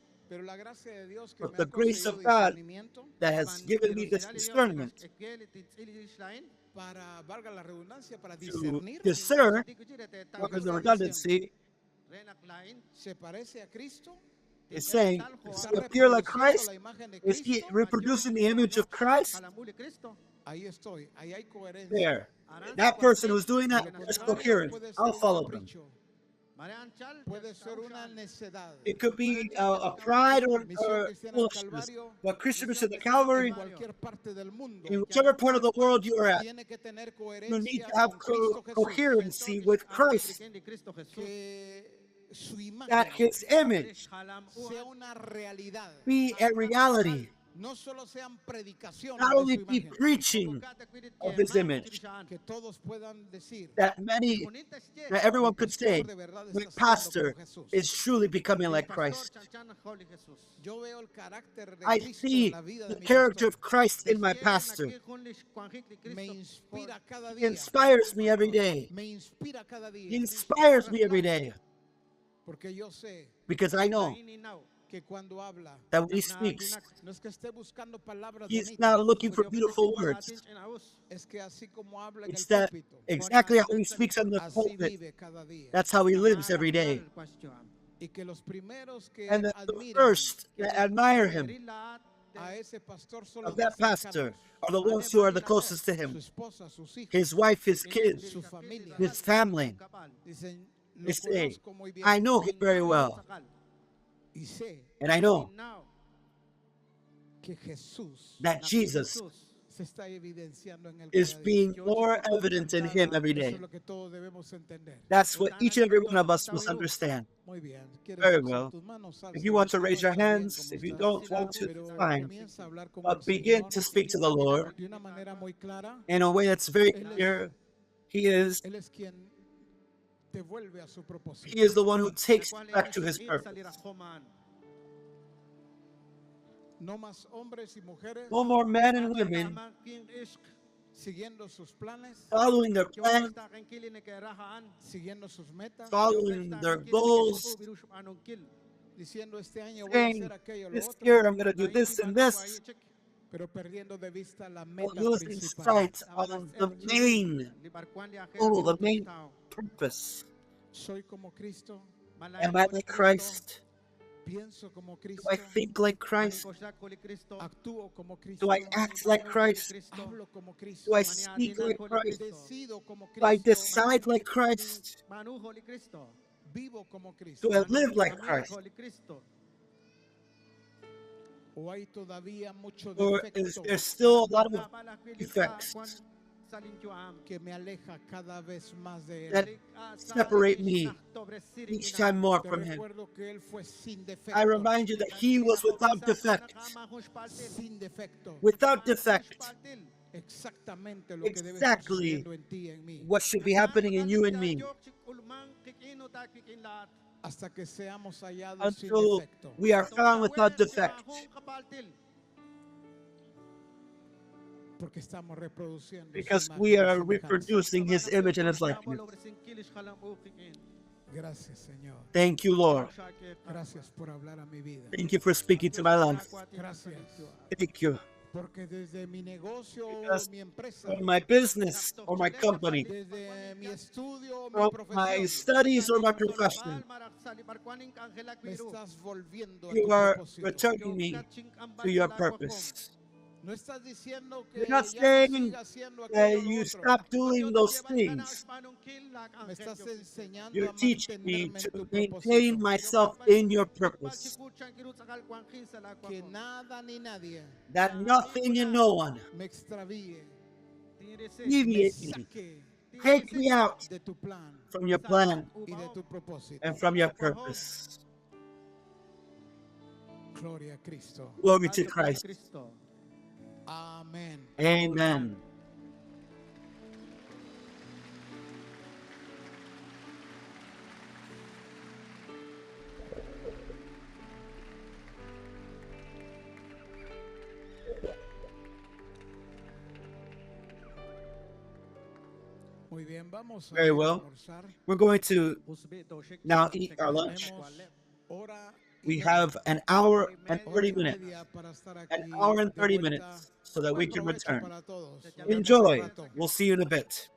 But the grace of God that has given me this discernment to discern, working the redundancy, is saying, Está "To appear like reproduciendo Christ." la imagen de Is he Cristo. reproducing the image of Christ? Ahí estoy, ahí hay coherencia. There. That person who's doing that, Lo there's contrario coherence. puede ser I'll un follow them. capricho, puede ser una necedad. It could be a pride or Misión Cristiana del foolishness. Calvario, But Christian Mission of the Calvary, en cualquier parte del mundo, in whichever part of the world you are at, tiene que tener you need coherencia to have con Cristo Jesús. coherency with Christ, Que su that imagen his image sea una realidad. be a reality, No solo sean predicaciones not de only su be imagen, preaching of his image, que todos puedan decir, that everyone could say, de verdad my está siendo pastor como Jesús. is truly becoming like Christ. Yo veo el carácter de I Cristo see en la vida the de mi character pastor. of Christ in my pastor. Me inspira cada He día. inspires me every day. Me inspira cada He día. inspires me every day Porque yo sé because I know que cuando habla, that when he speaks, no es que esté buscando palabras he's bonitas, not looking for beautiful words. es que así como habla en It's el that púlpito, exactly how he speaks on the así pulpit. vive cada día. That's how he lives every day. Y que los primeros que And that the admiran first that admire him a ese pastor son of los that más pastor cercanos. are the ones who are the closest to Su him. esposa, sus hijos, His wife, his kids, su familia. his family. Dicen, lo They say, conozco muy bien. I know him very well. Y sé And I know que Jesús that Jesus se está evidenciando en él is cada día. being more evident in him every Eso day. es lo que todos debemos entender. That's what each and every one of us must understand. Muy bien. ¿Quieres Very alzar well. tus manos? If you want to raise your Alza, está bien hands, como if you estás. don't want to, Pero it's fine. comienza a hablar con But el begin Señor to speak to the Lord de una manera muy clara. in a way that's very clear. He is Él es quien te vuelve a su propósito. He is the one who takes you back to his purpose. No más hombres y mujeres No more men and women siguiendo sus planes, following their plans, siguiendo sus metas, following their goals, diciendo este año voy a saying, hacer aquello, lo this otro, year I'm going to do this and this, pero perdiendo de vista la but meta losing principal. sight of the main goal, the main purpose. Soy como Cristo, Am I like Christ? pienso como Do Cristo, I think like Christ? actúo como Cristo, Do I act like Christ? hablo como Cristo, Do I speak like Christ? decido como Do I Cristo, decide like Christ? vivo como Cristo. Do I live like Christ? O hay todavía mucho Or defecto is there still a lot of defects que me aleja cada vez más de that él? separate me each time more Te from Him? recuerdo que él fue sin defecto. I remind you that He was without defect. Sin defecto. Without defect. Exactamente lo que debe estar Exactly sucediendo en ti y en mí. what should be happening in you and me Hasta que seamos hallados sin until defecto. we are found without defect. Porque estamos reproduciendo su Because imagen we y are semejanza. reproducing His image and His likeness. Gracias, Señor. Thank you, Lord. Gracias por hablar a mi vida. Thank you for speaking to my life. Gracias. Thank you. Porque desde mi negocio o Because mi empresa, for my business or my company, desde mi estudio o mi from my profesión, studies or my profession, me estás volviendo a you tu are propósito. returning me to your purpose. No estás diciendo que You're not ya no saying siga haciendo that aquello o lo you otro. stop doing those things. Me estás enseñando You're a teaching me mantenerme en to tu maintain propósito. myself in your purpose. Que nada ni nadie That nothing and no one me extravíe, me deviate me, saque take me out de tu plan from your plan y de tu propósito. and from your purpose. Gloria a Cristo. Glory to Christ. Amén. Amen. Muy bien, vamos a Very well. almorzar. We're going to now eat our lunch. Tenemos hora y We media. have an hour and Hora 30 y minutes. media para estar An aquí hour and de 30 vuelta. minutes so that we Buen can provecho return. para todos. Nos vemos Enjoy. al rato. We'll see you in a bit.